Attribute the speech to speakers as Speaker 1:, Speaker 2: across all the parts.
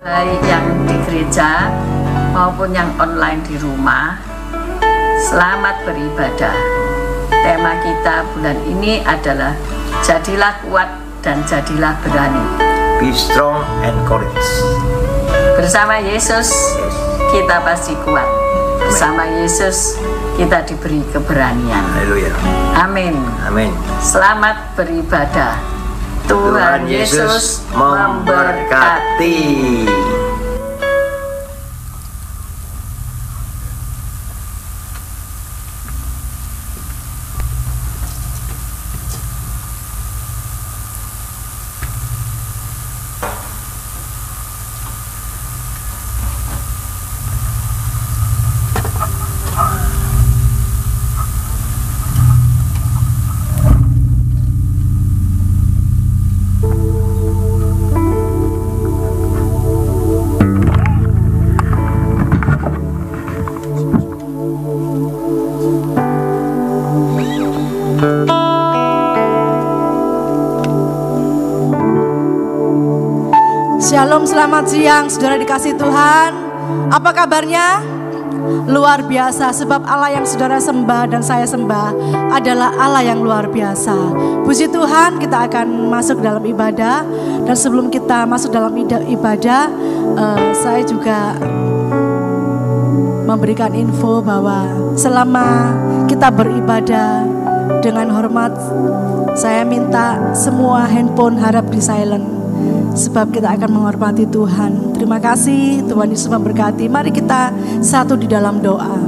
Speaker 1: Baik yang di gereja maupun yang online di rumah, selamat beribadah. Tema kita bulan ini adalah jadilah kuat dan jadilah berani.
Speaker 2: Be strong and courage.
Speaker 1: Bersama Yesus kita pasti kuat. Bersama Yesus kita diberi keberanian.
Speaker 2: Haleluya.
Speaker 1: Amin.
Speaker 2: Amin.
Speaker 1: Selamat beribadah. Tuhan Yesus memberkati.
Speaker 3: Shalom, selamat siang saudara dikasih Tuhan. Apa kabarnya? Luar biasa, sebab Allah yang saudara sembah dan saya sembah adalah Allah yang luar biasa. Puji Tuhan, kita akan masuk dalam ibadah. Dan sebelum kita masuk dalam ibadah, saya juga memberikan info bahwa selama kita beribadah dengan hormat, saya minta semua handphone harap di silent, sebab kita akan menghormati Tuhan. Terima kasih, Tuhan Yesus memberkati. Mari kita satu di dalam doa.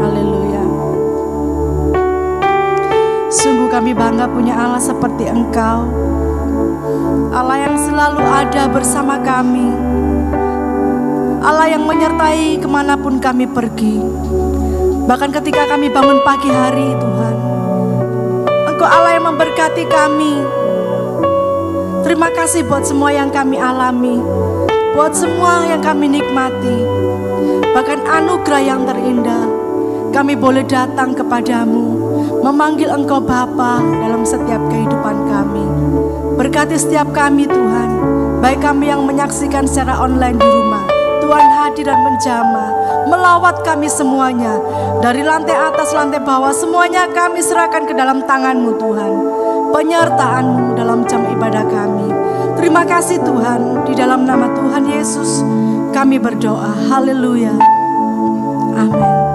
Speaker 3: Haleluya. Sungguh kami bangga punya Allah seperti Engkau, Allah yang selalu ada bersama kami, Allah yang menyertai kemanapun kami pergi. Bahkan ketika kami bangun pagi hari, Tuhan, Engkau Allah yang memberkati kami. Terima kasih buat semua yang kami alami, buat semua yang kami nikmati. Bahkan anugerah yang terindah, kami boleh datang kepadamu, memanggil Engkau Bapa dalam setiap kehidupan kami. Berkati setiap kami Tuhan, baik kami yang menyaksikan secara online di rumah. Tuhan hadir dan menjamah, melawat kami semuanya. Dari lantai atas, lantai bawah, semuanya kami serahkan ke dalam tangan-Mu Tuhan. Penyertaan-Mu dalam jam ibadah kami. Terima kasih Tuhan, di dalam nama Tuhan Yesus kami berdoa. Haleluya. Amin.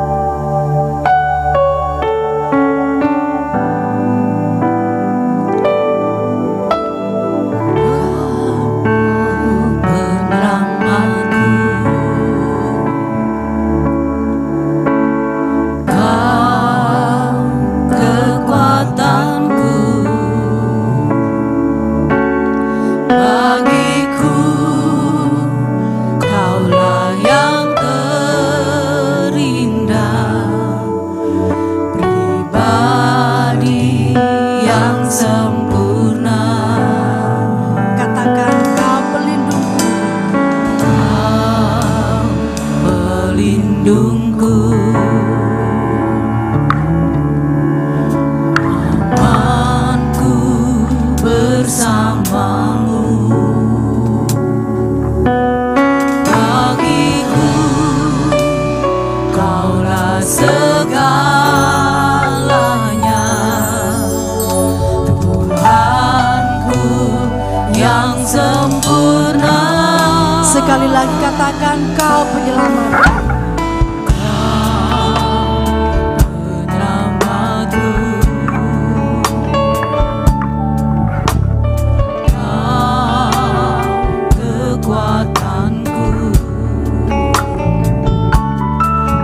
Speaker 3: Sekali lagi katakan, Kau penyelamat.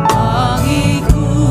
Speaker 4: Bagiku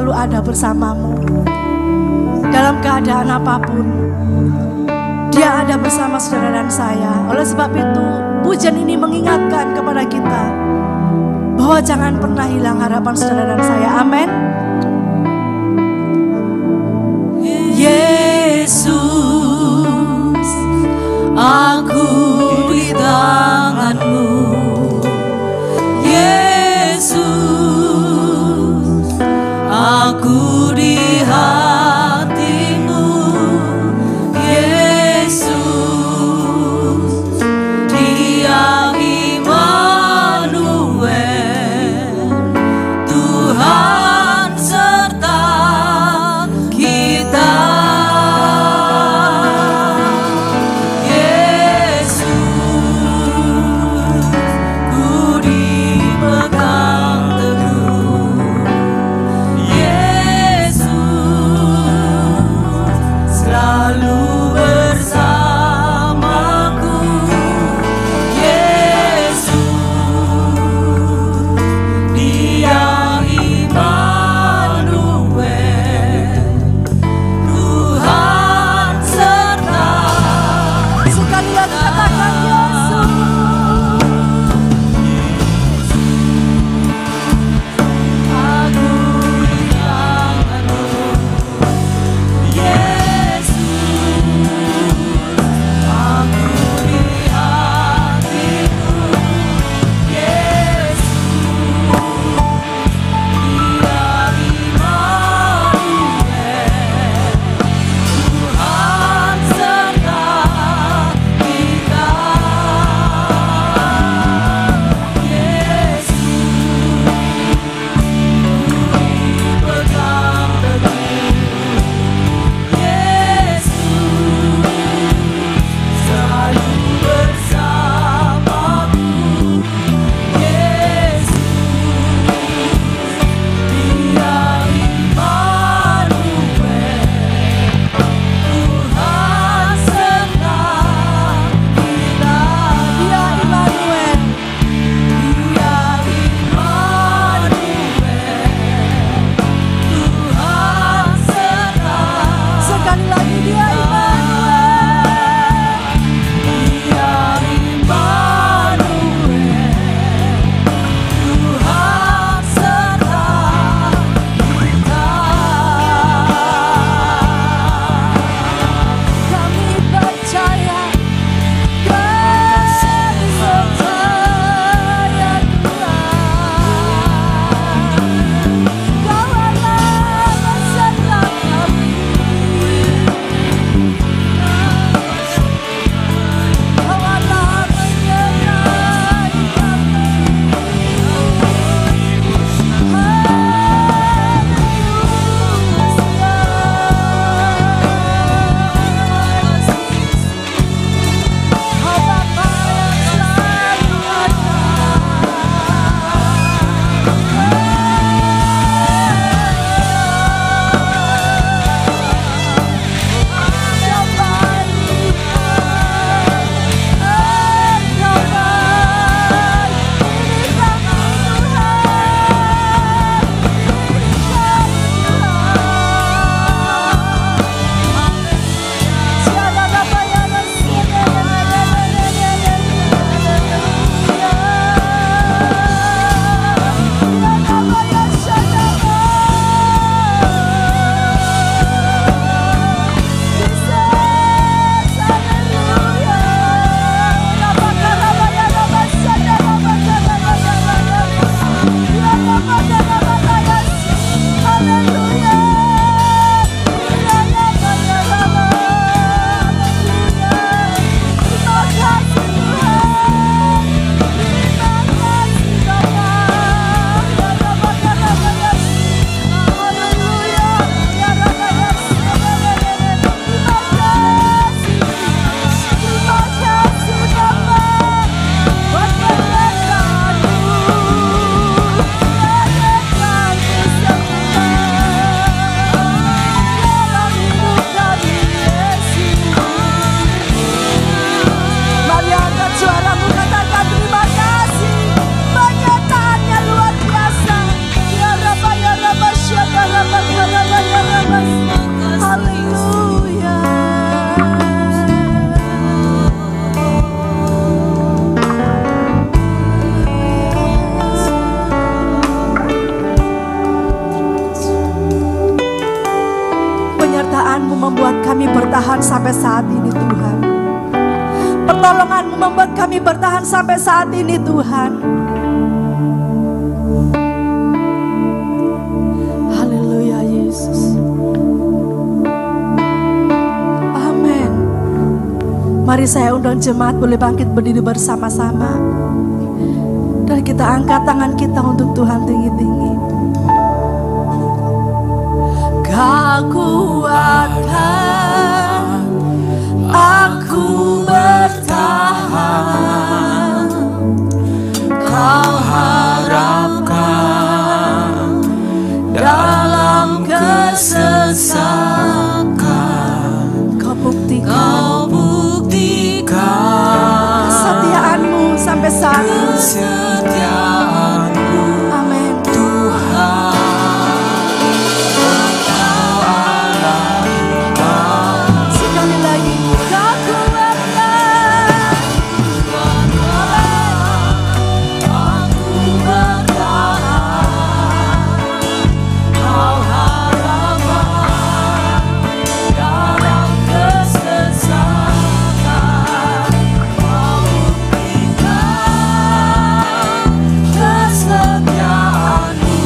Speaker 3: selalu ada bersamamu. Dalam keadaan apapun, Dia ada bersama saudara dan saya. Oleh sebab itu, pujian ini mengingatkan kepada kita bahwa jangan pernah hilang harapan saudara dan saya. Amin.
Speaker 4: Yesus, aku di tangan-Mu. Yesus, aku di hati-Mu. Yesus, Dia Immanuel, Tuhan serta kita.
Speaker 3: kami bertahan sampai saat ini Tuhan. Pertolongan-Mu membuat kami bertahan sampai saat ini Tuhan. Haleluya Yesus. Amin. Mari saya undang jemaat boleh bangkit berdiri bersama-sama. Dan kita angkat tangan kita untuk Tuhan tinggi-tinggi. Kekuatan aku bertahan, Kau harapkan dalam kesesakan. Kau buktikan kesetiaan-Mu sampai saat ini. Amin Tuhan. Sekali lagi kekuatan aku bertahan, Kau harapan dalam kesesakan. Kau buktikan kesetiaan-Mu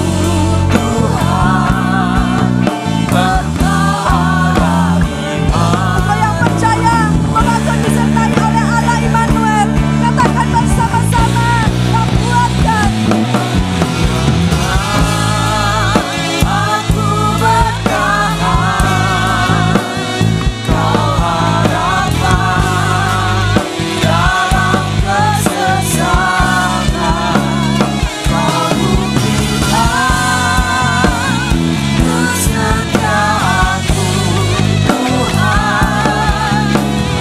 Speaker 3: Tuhan. Berkala iman. Kau yang percaya mengaku disertai oleh Allah Immanuel, katakan bersama-sama, Kau kuatkan. Aku bertahan, Kau harapan dalam kesesakan. Kau buktikan kesetiaan-Mu Tuhan.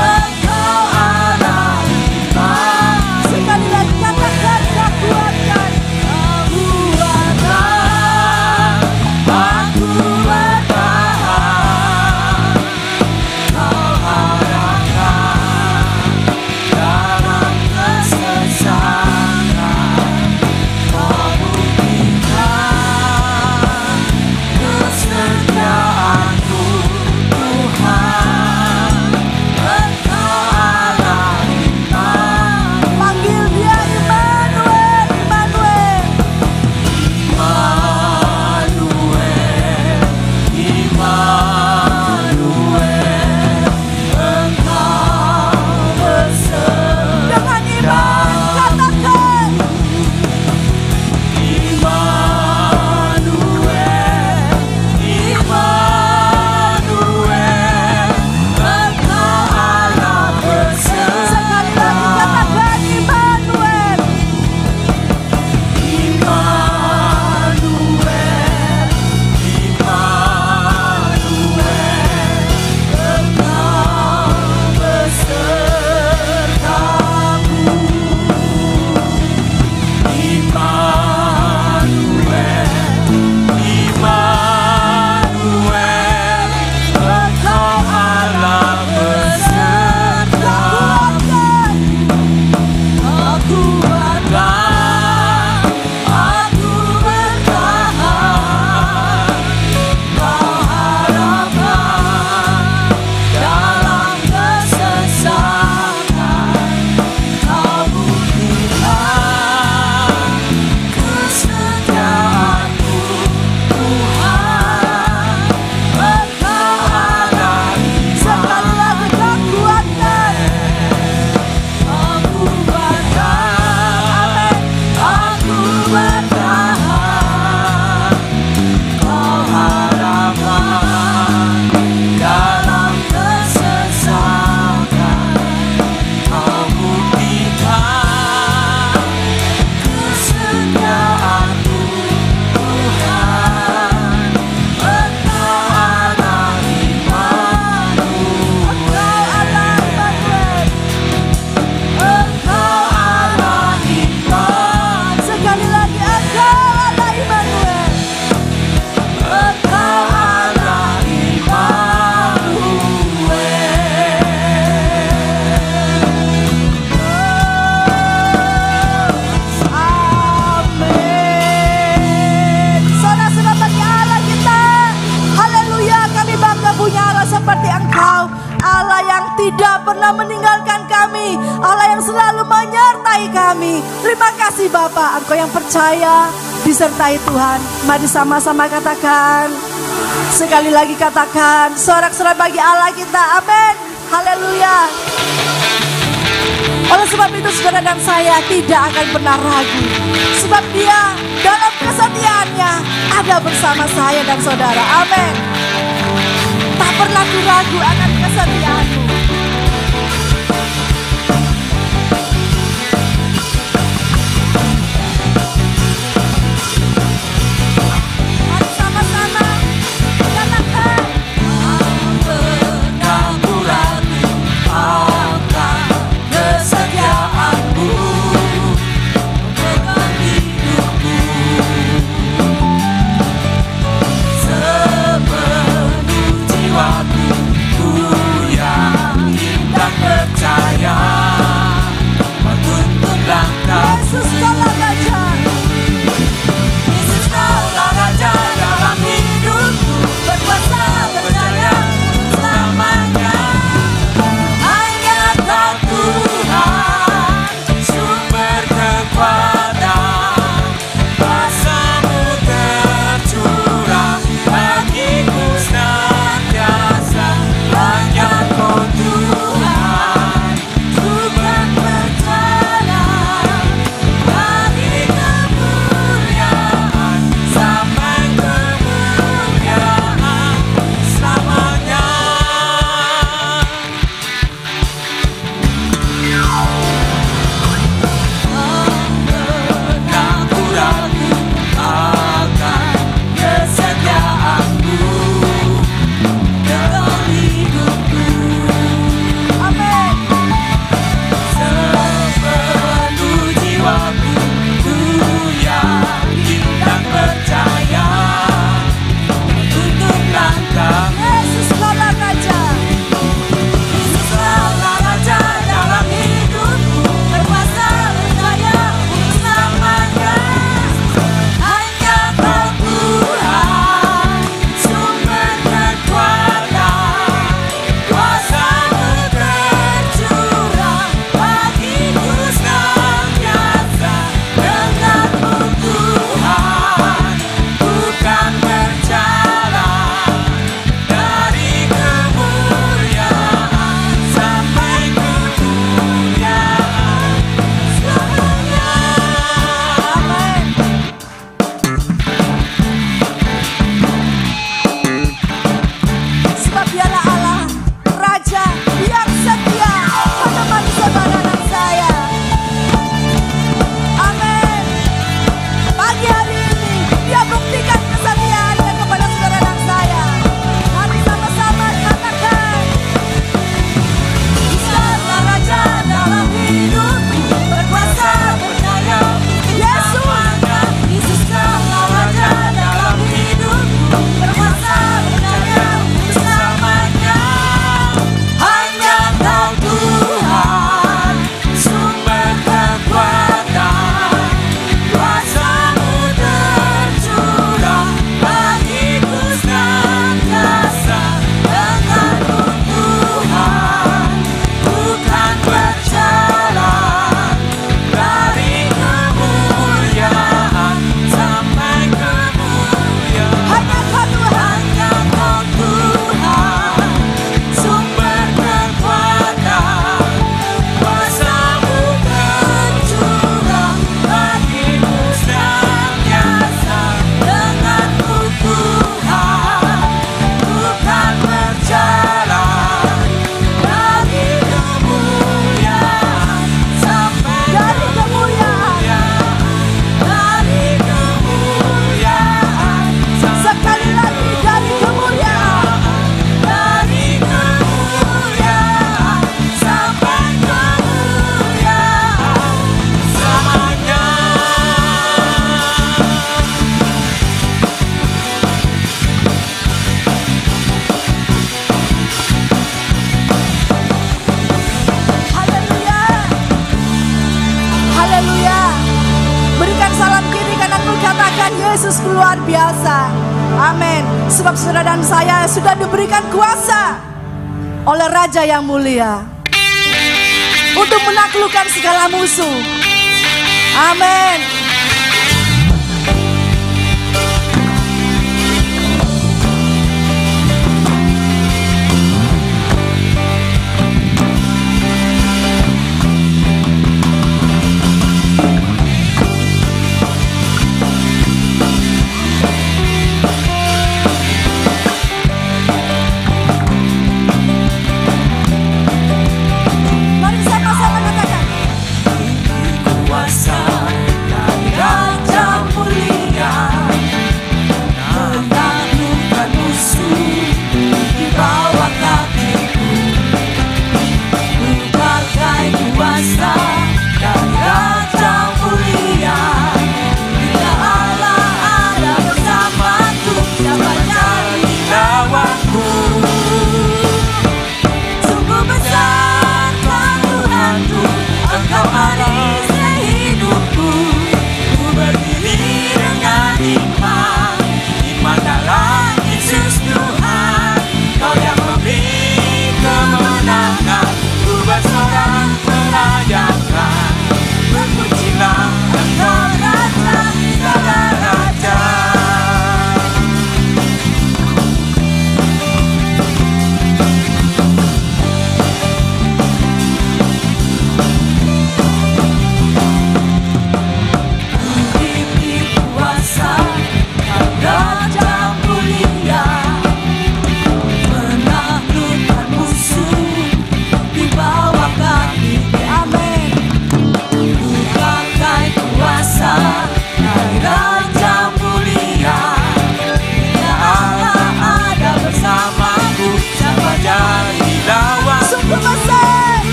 Speaker 3: Engkau Allah iman. Sekali lagi katakan, Kau kuatkan. Aku bertahan, Kau harapkan dalam kesesakan. Kau buktikan kesetiaan-Mu Tuhan. Engkau Allah iman. Panggil Dia Immanuel, Immanuel. Engkau beserta. Dengan iman katakan Immanuel, Immanuel. tidak pernah meninggalkan kami, Allah yang selalu menyertai kami. Terima kasih Bapa, Engkau yang percaya disertai Tuhan. Mari sama-sama katakan, sekali lagi katakan, sorak-sorai bagi Allah kita, amin, haleluya. Oleh sebab itu saudara dan saya tidak akan pernah ragu, sebab Dia dalam kesetiaannya ada bersama saya dan saudara, amin. Tak pernah ragu akan kesetiaanmu. Yesus luar biasa. Amin. Sebab saudara dan saya sudah diberikan kuasa oleh Raja yang mulia untuk menaklukkan segala musuh. Amin.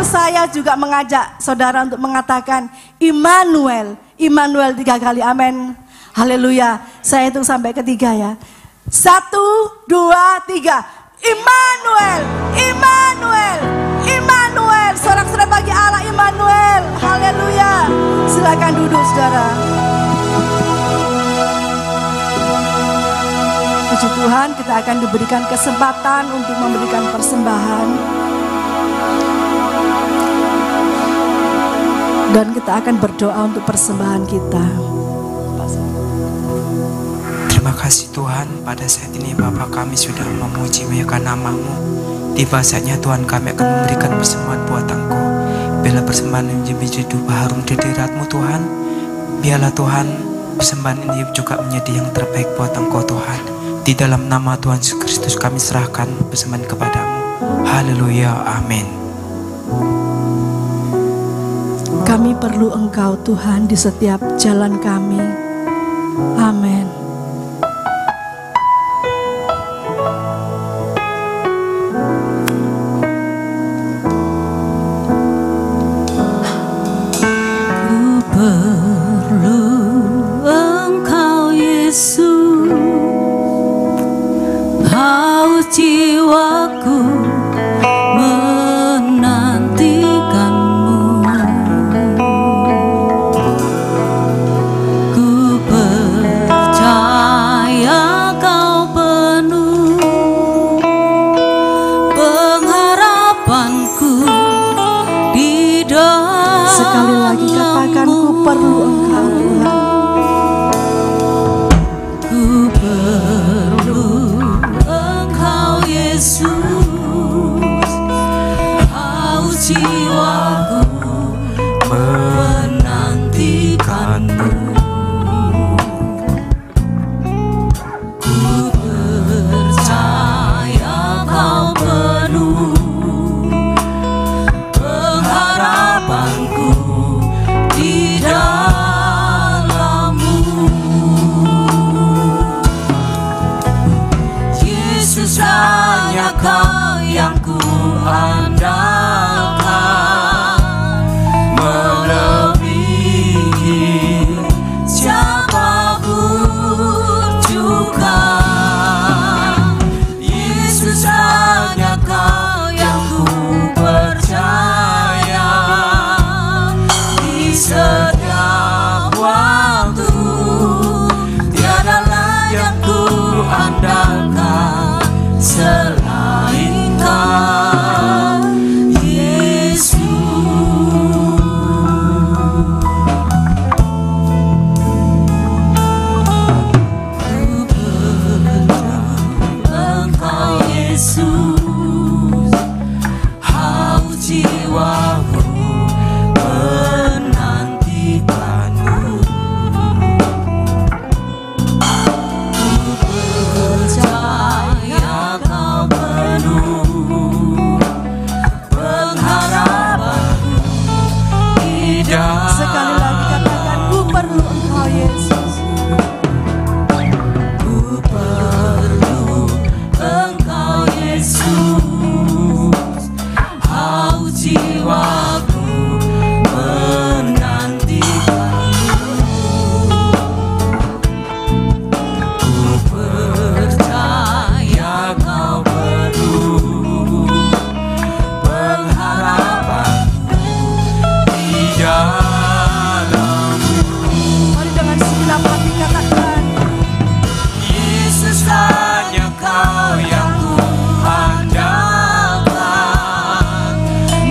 Speaker 3: Saya juga mengajak saudara untuk mengatakan Immanuel, Immanuel 3 kali, amin. Haleluya. Saya hitung sampai ketiga ya. 1, 2, 3. Immanuel, Immanuel, Immanuel. Sorak-sorai bagi Allah, Immanuel. Haleluya. Silakan duduk saudara. Puji Tuhan, kita akan diberikan kesempatan untuk memberikan persembahan. Dan kita akan berdoa untuk persembahan kita.
Speaker 5: Terima kasih Tuhan, pada saat ini Bapa kami sudah memuji memuliakan nama-Mu. Tiba saatnya Tuhan kami akan memberikan persembahan buat Engkau. Biarlah persembahan ini menjadi dupa harum di hadirat-Mu Tuhan. Biarlah Tuhan persembahan ini juga menjadi yang terbaik buat Engkau Tuhan. Di dalam nama Tuhan Yesus Kristus kami serahkan persembahan kepada-Mu. Haleluya, amin.
Speaker 3: Kami perlu Engkau Tuhan di setiap jalan kami. Amin.
Speaker 4: Ku perlu Engkau Yesus, haus jiwaku menantikanmu. Ku percaya Kau yang ku andalkan, melebihi siapapun juga. Yesus hanya Kau yang ku percaya, di setiap waktu tiada lain yang ku andalkan selain Kau, Yesus. Ku percaya Engkau, Yesus, haus jiwaku menantikanmu. Ku percaya Kau penuh pengharapanku di dalam.
Speaker 3: Sekali lagi katakan, ku perlu Engkau Yesus.
Speaker 4: Ku perlu Engkau, Yesus, haus jiwaku menantikanmu. Ku percaya Kau penuh pengharapanku di dalammu.
Speaker 3: Mari dengan segenap hati katakan,
Speaker 4: Yesus hanya Kau yang ku andalkan,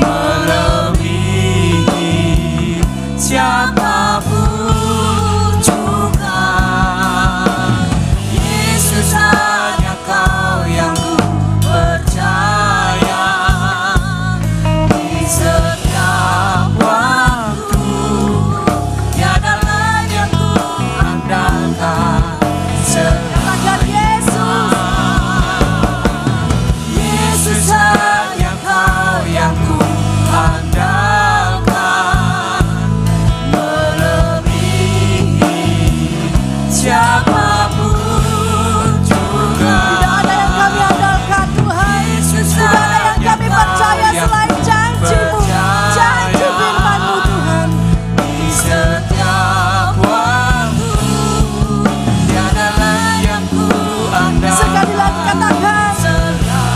Speaker 4: melebihi siapapun juga. Yesus hanya Kau yang ku percaya, di setiap waktu tiada lain yang ku andalkan
Speaker 3: katakan Yesus.
Speaker 4: Yesus hanya Kau yang ku andalkan, melebihi siapapun juga.
Speaker 3: Tidak ada yang kami andalkan Tuhan, tidak ada yang kami percaya selain janji-Mu, janji firman-Mu Tuhan.
Speaker 4: Di setiap waktu tiada lain yang ku andalkan.
Speaker 3: Sekali lagi katakan,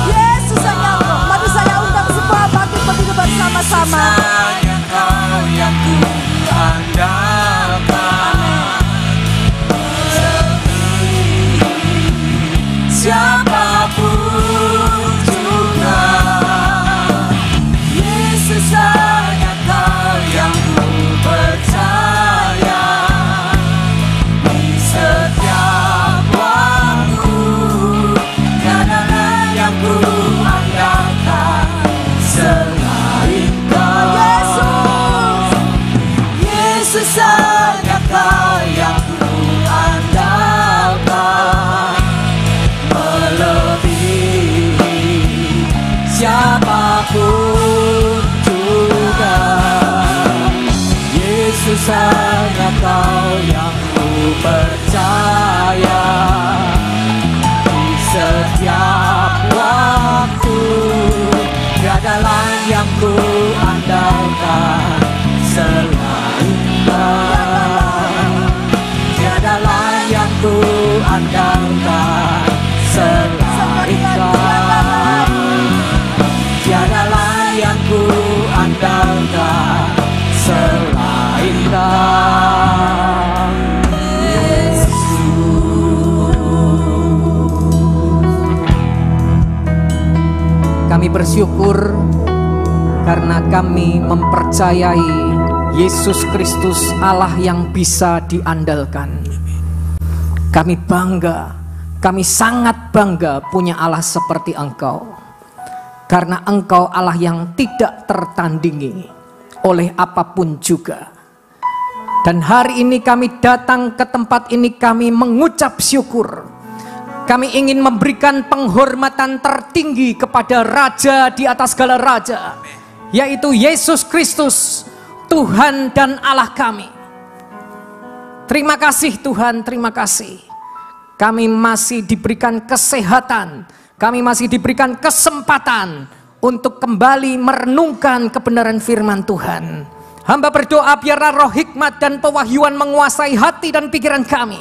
Speaker 3: Yesus hanya Engkau. Mari saya undang semua bangkit berdiri bersama-sama.
Speaker 4: Hanya Kau yang ku andalkan, siapapun juga. Yesus hanya Kau yang ku percaya, di setiap waktu tiada lain yang ku andalkan selain Kau. Yesus hanya Kau yang ku andalkan, melebihi siapapun juga. Yesus hanya Kau yang ku percaya, di setiap waktu tiada lain yang ku andalkan selain Kau. Tiada lain yang ku andalkan selain Kau. Tiada lain yang ku andalkan selain Kau, Yesus.
Speaker 6: Kami bersyukur karena kami mempercayai Yesus Kristus Allah yang bisa diandalkan. Kami bangga, kami sangat bangga punya Allah seperti Engkau. Karena Engkau Allah yang tidak tertandingi oleh apapun juga. Dan hari ini kami datang ke tempat ini, kami mengucap syukur. Kami ingin memberikan penghormatan tertinggi kepada Raja di atas segala raja, yaitu Yesus Kristus, Tuhan dan Allah kami. Terima kasih Tuhan, terima kasih. Kami masih diberikan kesehatan, Kami masih diberikan kesempatan untuk kembali merenungkan kebenaran firman Tuhan. Hamba berdoa biarlah roh hikmat dan pewahyuan menguasai hati dan pikiran kami,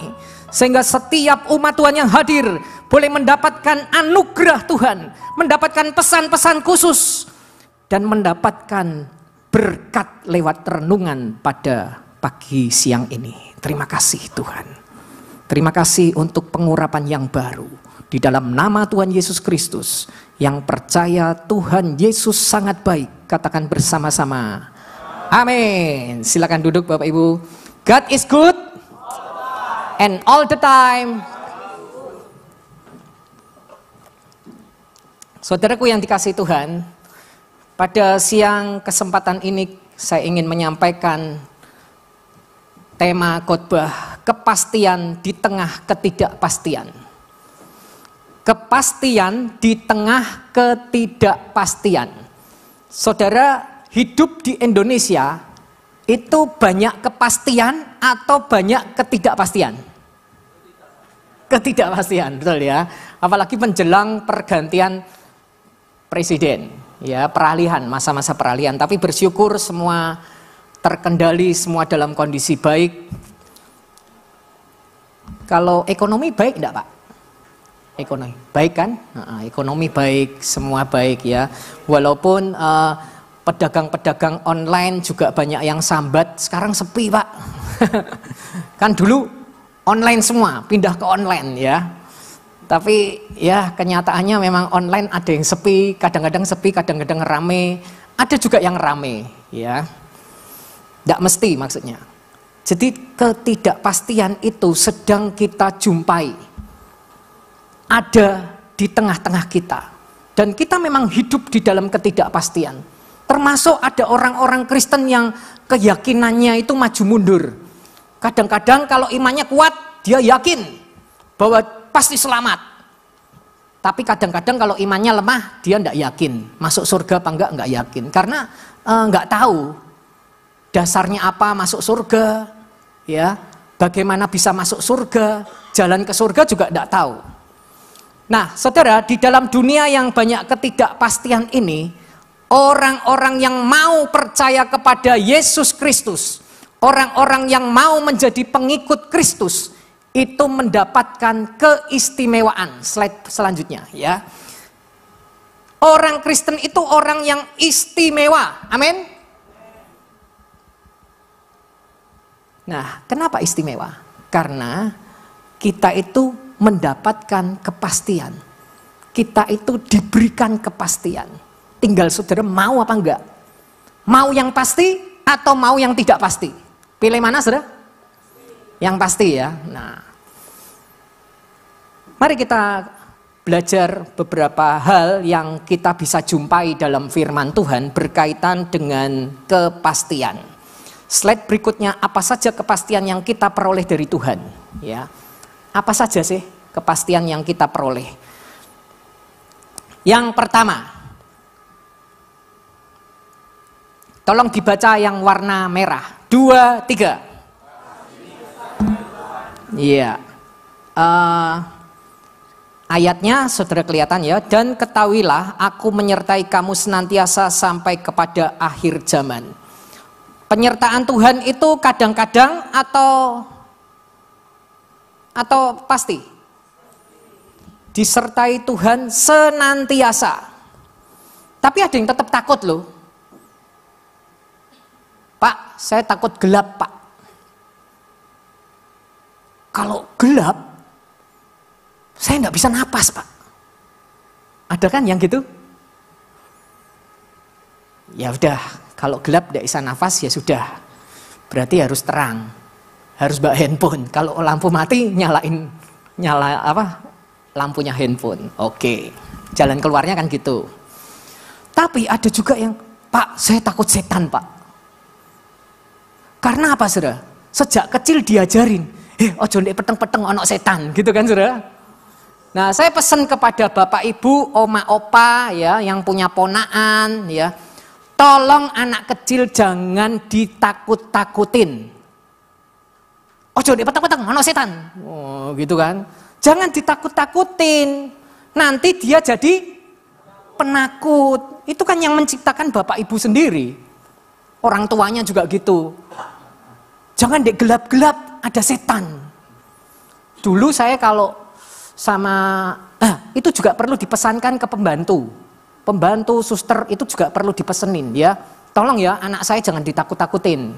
Speaker 6: sehingga setiap umat Tuhan yang hadir boleh mendapatkan anugerah Tuhan, mendapatkan pesan-pesan khusus, dan mendapatkan berkat lewat renungan pada pagi siang ini. Terima kasih Tuhan. Terima kasih untuk pengurapan yang baru. Di dalam nama Tuhan Yesus Kristus, yang percaya Tuhan Yesus sangat baik, katakan bersama-sama, amin. Silakan duduk Bapak Ibu. God is good and all the time. Saudaraku yang dikasihi Tuhan, pada siang kesempatan ini saya ingin menyampaikan tema khotbah kepastian di tengah ketidakpastian. Kepastian di tengah ketidakpastian. Saudara, hidup di Indonesia itu banyak kepastian atau banyak ketidakpastian? Ketidakpastian, betul ya. Apalagi menjelang pergantian presiden, ya, peralihan, masa-masa peralihan. Tapi bersyukur semua terkendali, semua dalam kondisi baik. Kalau ekonomi baik enggak, Pak? Ekonomi baik kan? Ekonomi baik, semua baik ya. Walaupun pedagang-pedagang online juga banyak yang sambat, sekarang sepi Pak. Kan dulu online semua, pindah ke online ya. Tapi ya kenyataannya memang online ada yang sepi, kadang-kadang sepi, kadang-kadang rame. Ada juga yang rame ya. Tidak mesti maksudnya. Jadi ketidakpastian itu sedang kita jumpai. Ada di tengah-tengah kita. Dan kita memang hidup di dalam ketidakpastian. Termasuk ada orang-orang Kristen yang keyakinannya itu maju mundur. Kadang-kadang kalau imannya kuat, dia yakin bahwa pasti selamat. Tapi kadang-kadang kalau imannya lemah, dia tidak yakin. Masuk surga apa enggak yakin. Karena enggak tahu dasarnya apa masuk surga. Ya, bagaimana bisa masuk surga, jalan ke surga juga enggak tahu. Nah, saudara, di dalam dunia yang banyak ketidakpastian ini, orang-orang yang mau percaya kepada Yesus Kristus, orang-orang yang mau menjadi pengikut Kristus, itu mendapatkan keistimewaan. Slide selanjutnya ya. Orang Kristen itu orang yang istimewa. Amin. Nah, kenapa istimewa? Karena kita itu mendapatkan kepastian. Kita itu diberikan kepastian. Tinggal saudara mau apa enggak? Mau yang pasti atau mau yang tidak pasti? Pilih mana saudara? Yang pasti ya. Nah, mari kita belajar beberapa hal yang kita bisa jumpai dalam firman Tuhan berkaitan dengan kepastian. Slide berikutnya, apa saja kepastian yang kita peroleh dari Tuhan? Ya. Apa saja sih kepastian yang kita peroleh? Yang pertama, tolong dibaca yang warna merah. 2, 3. Iya. Ayatnya saudara kelihatan ya. Dan ketahuilah aku menyertai kamu senantiasa sampai kepada akhir zaman. Penyertaan Tuhan itu kadang-kadang atau pasti? Disertai Tuhan senantiasa. Tapi ada yang tetap takut loh. Pak, saya takut gelap Pak. Kalau gelap, saya nggak bisa napas Pak. Ada kan yang gitu? Ya udah, kalau gelap nggak bisa nafas ya sudah. Berarti harus terang. Harus bawa handphone. Kalau lampu mati nyala lampunya handphone. Oke. Jalan keluarnya kan gitu. Tapi ada juga yang, Pak, saya takut setan, Pak. Karena apa, saudara? Sejak kecil diajarin, ojo ndek peteng-peteng ono setan, gitu kan, saudara? Nah, saya pesan kepada Bapak Ibu, Oma Opa ya, yang punya ponaan ya. Tolong anak kecil jangan ditakut-takutin. Ojo ndek peteng-peteng ono setan. Oh, gitu kan. Jangan ditakut-takutin. nanti dia jadi penakut. Itu kan yang menciptakan bapak ibu sendiri. Orang tuanya juga gitu. Jangan dek gelap-gelap, ada setan. Dulu saya kalau sama, itu juga perlu dipesankan ke pembantu. Pembantu, suster itu juga perlu dipesenin ya. Tolong ya anak saya jangan ditakut-takutin.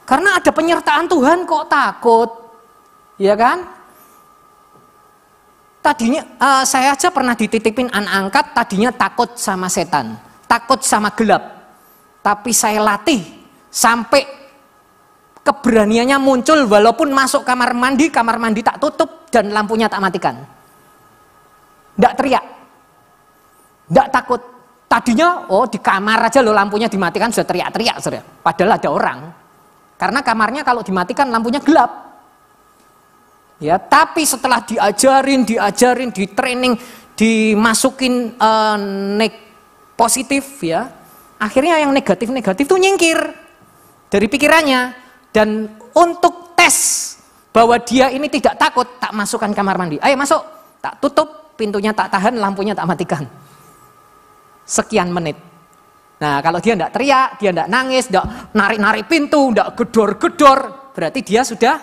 Speaker 6: Karena ada penyertaan Tuhan kok takut. Ya kan? Tadinya saya aja pernah dititipin anak angkat, tadinya takut sama setan. Takut sama gelap. Tapi saya latih sampai keberaniannya muncul walaupun masuk kamar mandi tak tutup dan lampunya tak matikan. Nggak teriak, nggak takut. Tadinya di kamar aja loh lampunya dimatikan sudah teriak-teriak, saudara. Padahal ada orang. Karena kamarnya kalau dimatikan lampunya gelap. Ya, tapi setelah diajarin, di training, dimasukin positif ya. Akhirnya yang negatif-negatif itu nyingkir dari pikirannya. Dan untuk tes bahwa dia ini tidak takut, tak masukkan kamar mandi. Ayo masuk, tak tutup, pintunya tak tahan, lampunya tak matikan. Sekian menit. Nah kalau dia tidak teriak, dia tidak nangis, tidak narik-narik pintu, tidak gedor-gedor, berarti dia sudah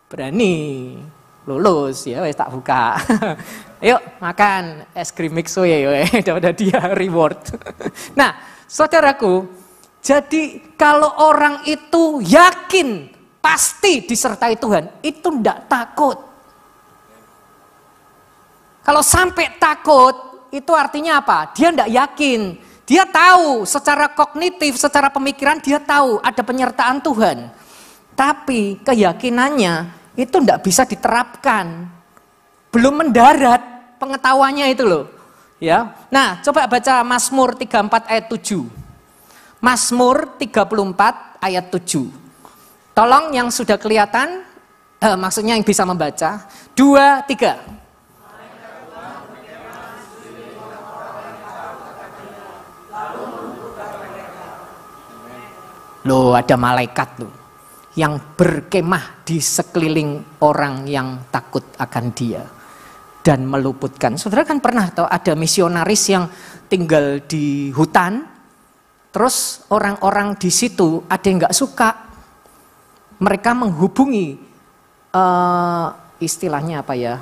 Speaker 6: berani lulus ya, wes tak buka. Yuk makan es krim mixo ya, udah dia reward. Nah saudaraku, jadi kalau orang itu yakin pasti disertai Tuhan, itu tidak takut. Kalau sampai takut, itu artinya apa? Dia tidak yakin. Dia tahu secara kognitif, secara pemikiran dia tahu ada penyertaan Tuhan. Tapi keyakinannya itu tidak bisa diterapkan. Belum mendarat pengetahuannya itu loh. Ya. Nah, coba baca Mazmur 34 ayat 7. Mazmur 34 ayat 7. Tolong yang sudah kelihatan, maksudnya yang bisa membaca. 2, 3. Loh, ada malaikat loh yang berkemah di sekeliling orang yang takut akan dia dan meluputkan. Saudara kan pernah tahu ada misionaris yang tinggal di hutan, terus orang-orang di situ ada yang nggak suka, mereka menghubungi istilahnya apa ya,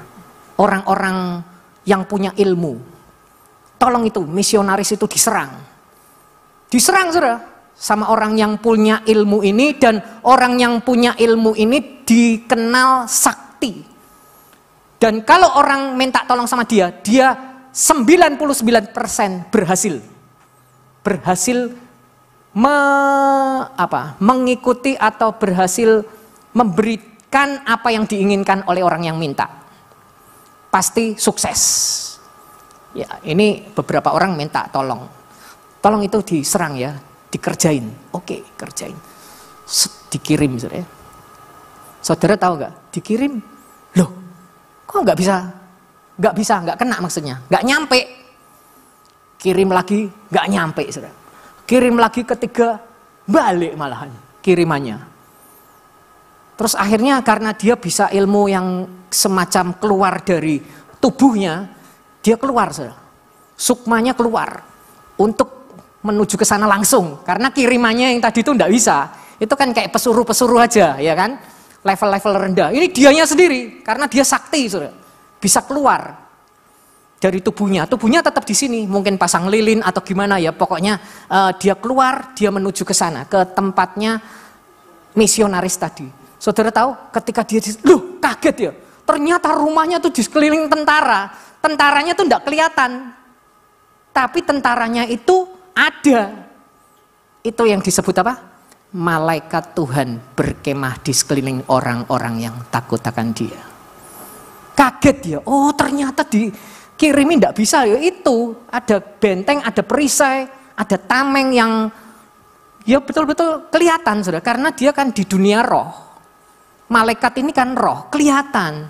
Speaker 6: orang-orang yang punya ilmu. Tolong itu misionaris itu diserang saudara, sama orang yang punya ilmu ini, dan orang yang punya ilmu ini dikenal sakti. Dan kalau orang minta tolong sama dia 99% berhasil mengikuti atau berhasil memberikan apa yang diinginkan oleh orang yang minta. Pasti sukses. Ya, ini beberapa orang minta tolong itu diserang ya, dikerjain. Oke, kerjain. Dikirim saudara. Saudara tahu nggak? Dikirim. Loh, kok nggak kena maksudnya, nggak nyampe. Kirim lagi, nggak nyampe saudara. Kirim lagi ketiga, balik malahan kirimannya. Terus akhirnya karena dia bisa ilmu yang semacam keluar dari tubuhnya, dia keluar saudara. Sukmanya keluar untuk menuju ke sana langsung, karena kirimannya yang tadi itu enggak bisa. Itu kan kayak pesuruh-pesuruh aja, ya kan? Level-level rendah. Ini dianya sendiri, karena dia sakti, saudara. Bisa keluar dari tubuhnya. Tubuhnya tetap di sini, mungkin pasang lilin atau gimana ya. Pokoknya dia keluar, dia menuju ke sana, ke tempatnya misionaris tadi. Saudara tahu, ketika dia, loh kaget ya. Ternyata rumahnya tuh di sekeliling tentara. Tentaranya tuh enggak kelihatan. Tapi tentaranya itu ada. Itu yang disebut apa? Malaikat Tuhan berkemah di sekeliling orang-orang yang takut akan dia. Kaget dia, oh ternyata dikirimin tidak bisa ya. Itu ada benteng, ada perisai, ada tameng yang ya betul-betul kelihatan saudara. Karena dia kan di dunia roh. Malaikat ini kan roh, kelihatan.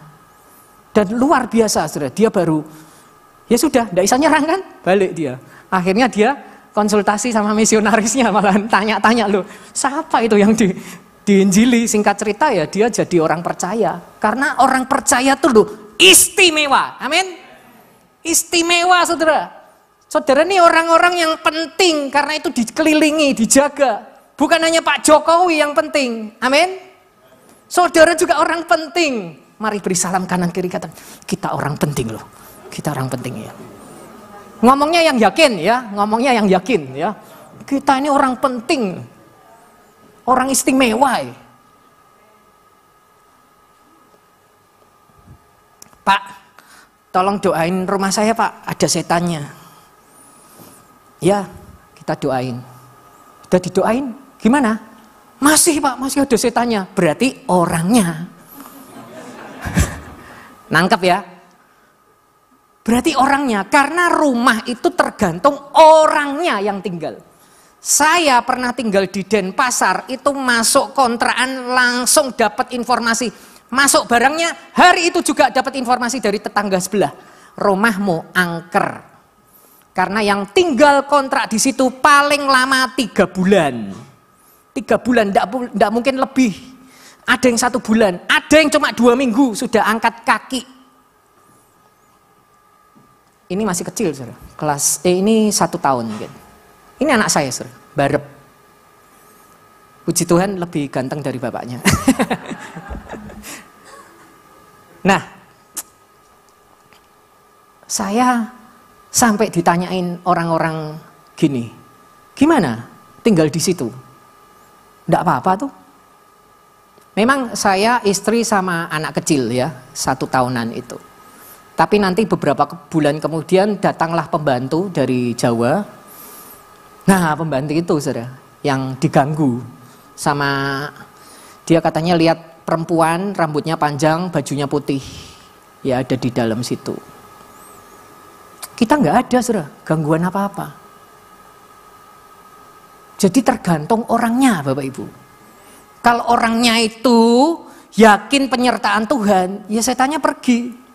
Speaker 6: Dan luar biasa saudara, dia baru ya sudah, tidak bisa nyerang kan, balik dia. Akhirnya dia konsultasi sama misionarisnya, malah tanya-tanya loh, siapa itu yang diinjili? Singkat cerita ya dia jadi orang percaya. Karena orang percaya tuh loh istimewa. Amin. Istimewa, saudara. Saudara ini orang-orang yang penting karena itu dikelilingi, dijaga. Bukan hanya Pak Jokowi yang penting. Amin. Saudara juga orang penting. Mari beri salam kanan kiri, kata kita orang penting loh. Kita orang penting ya. Ngomongnya yang yakin ya, ngomongnya yang yakin ya. Kita ini orang penting. Orang istimewa ya. Pak, tolong doain rumah saya Pak, ada setannya. Ya, kita doain. Udah didoain, gimana? Masih Pak, masih ada setannya. Berarti orangnya. Nangkep ya? Berarti orangnya, karena rumah itu tergantung orangnya yang tinggal. Saya pernah tinggal di Denpasar, itu masuk kontrakan langsung dapat informasi. Masuk barangnya, hari itu juga dapat informasi dari tetangga sebelah. Rumahmu angker. Karena yang tinggal kontrak di situ paling lama 3 bulan. 3 bulan, tidak mungkin lebih. Ada yang 1 bulan, ada yang cuma 2 minggu sudah angkat kaki. Ini masih kecil, saudara. Ini 1 tahun mungkin. Ini anak saya, saudara, Barep. Puji Tuhan lebih ganteng dari bapaknya. Nah, saya sampai ditanyain orang-orang gini, gimana tinggal di situ? Tidak apa-apa tuh. Memang saya istri sama anak kecil ya, 1 tahunan itu. Tapi nanti beberapa bulan kemudian datanglah pembantu dari Jawa. Nah, pembantu itu saudara, yang diganggu sama dia, katanya lihat perempuan rambutnya panjang, bajunya putih. Ya ada di dalam situ. Kita nggak ada saudara, gangguan apa-apa. Jadi tergantung orangnya Bapak Ibu. Kalau orangnya itu yakin penyertaan Tuhan, ya setannya pergi.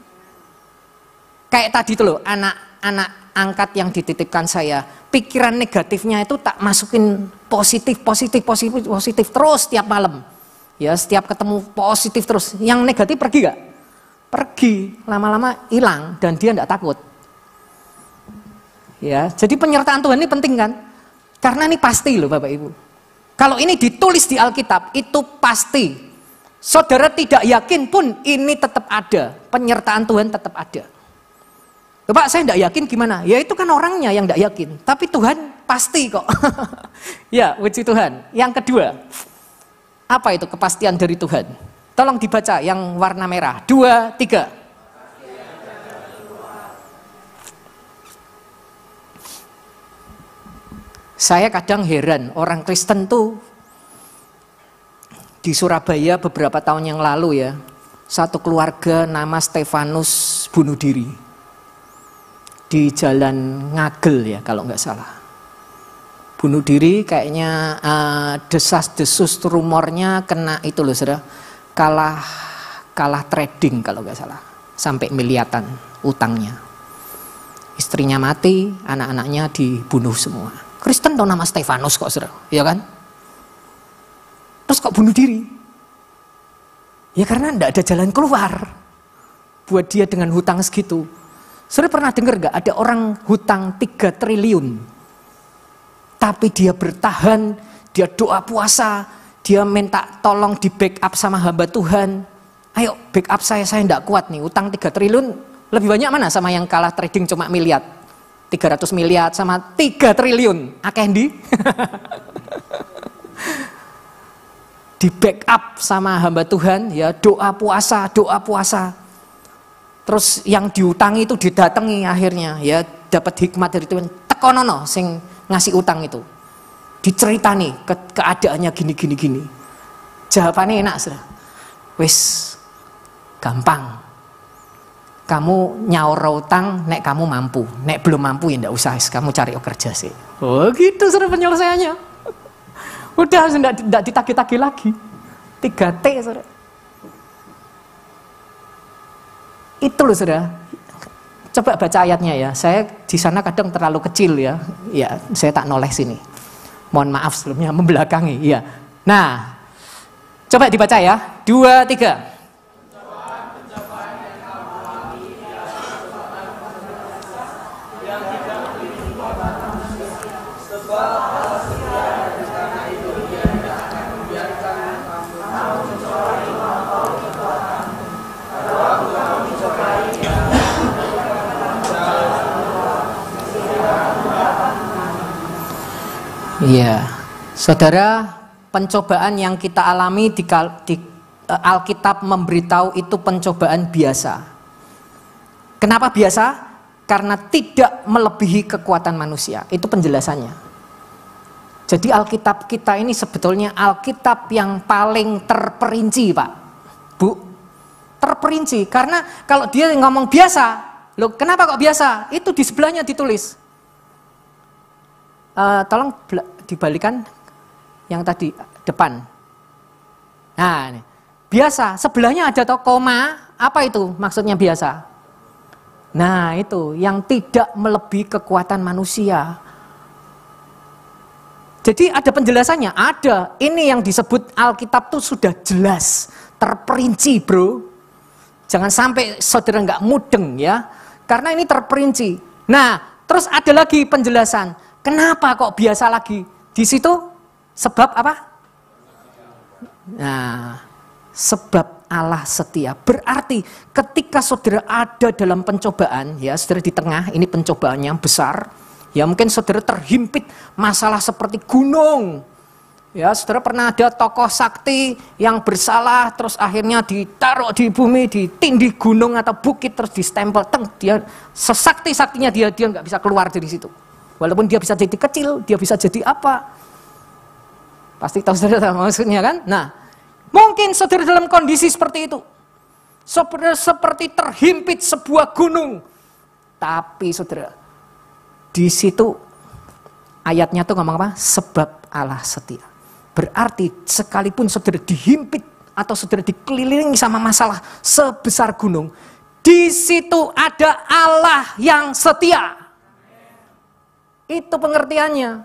Speaker 6: Kayak tadi tuh loh, anak-anak angkat yang dititipkan saya, pikiran negatifnya itu tak masukin positif terus tiap malam. Ya setiap ketemu positif terus. Yang negatif pergi gak? Pergi, lama-lama hilang dan dia tidak takut. Ya, jadi penyertaan Tuhan ini penting kan? Karena ini pasti loh Bapak Ibu. Kalau ini ditulis di Alkitab, itu pasti. Saudara tidak yakin pun ini tetap ada. Penyertaan Tuhan tetap ada. Pak, saya tidak yakin gimana? Ya itu kan orangnya yang tidak yakin. Tapi Tuhan pasti kok. Ya, puji Tuhan. Yang kedua, apa itu kepastian dari Tuhan? Tolong dibaca yang warna merah. 2, 3. Saya kadang heran, orang Kristen tuh di Surabaya beberapa tahun yang lalu ya, satu keluarga nama Stefanus bunuh diri. Di Jalan Ngagel ya kalau nggak salah. Bunuh diri kayaknya desas-desus rumornya kena itu loh saudara, kalah trading kalau nggak salah, sampai miliatan utangnya. Istrinya mati, anak-anaknya dibunuh semua. Kristen tau nama Stefanus kok saudara, ya kan? Terus kok bunuh diri? Ya karena nggak ada jalan keluar buat dia dengan hutang segitu. Saudara pernah dengar gak ada orang hutang 3 triliun tapi dia bertahan, dia doa puasa, dia minta tolong di backup sama hamba Tuhan. Ayo backup saya tidak kuat nih, utang 3 triliun lebih banyak mana sama yang kalah trading cuma miliar, 300 miliar sama 3 triliun akendi. Di backup sama hamba Tuhan, ya doa puasa. Terus yang diutangi itu didatangi akhirnya, ya dapat hikmat dari Tuhan. Tekonono sing ngasih utang itu, diceritani keadaannya gini. Jawabannya enak sudah. Wis gampang. Kamu nyaur utang, nek kamu mampu, nek belum mampu ya ndak usah, kamu cari kerja sih. Oh gitu sudah penyelesaiannya. Udah ndak ditagih-tagih lagi. 3T sudah. Itu loh saudara. Coba baca ayatnya ya. Saya di sana kadang terlalu kecil ya. Ya, saya tak noleh sini. Mohon maaf sebelumnya membelakangi. Ya. Nah, coba dibaca ya. 2, 3. Iya, saudara, pencobaan yang kita alami di Alkitab memberitahu itu pencobaan biasa. Kenapa biasa? Karena tidak melebihi kekuatan manusia. Itu penjelasannya. Jadi Alkitab kita ini sebetulnya Alkitab yang paling terperinci, Pak, Bu. Terperinci, karena kalau dia ngomong biasa, loh kenapa kok biasa? Itu di sebelahnya ditulis. Tolong dibalikan yang tadi depan. Nah, ini. Biasa, sebelahnya ada toh koma, apa itu maksudnya biasa? Nah, itu yang tidak melebihi kekuatan manusia. Jadi ada penjelasannya, ada. Ini yang disebut Alkitab tuh sudah jelas, terperinci, bro. Jangan sampai saudara nggak mudeng ya, karena ini terperinci. Nah, terus ada lagi penjelasan. Kenapa kok biasa lagi? Di situ sebab apa? Nah, sebab Allah setia. Berarti ketika saudara ada dalam pencobaan, ya saudara di tengah, ini pencobaan yang besar, ya mungkin saudara terhimpit masalah seperti gunung. Ya, saudara pernah ada tokoh sakti yang bersalah, terus akhirnya ditaruh di bumi, ditindih gunung atau bukit, terus distempel, dia sesakti-saktinya dia nggak bisa keluar dari situ. Walaupun dia bisa jadi kecil, dia bisa jadi apa? Pasti tahu saudara maksudnya kan? Nah, mungkin saudara dalam kondisi seperti itu. Saudara seperti terhimpit sebuah gunung. Tapi saudara, di situ ayatnya tuh ngomong apa? Sebab Allah setia. Berarti sekalipun saudara dihimpit atau saudara dikelilingi sama masalah sebesar gunung, di situ ada Allah yang setia. Itu pengertiannya.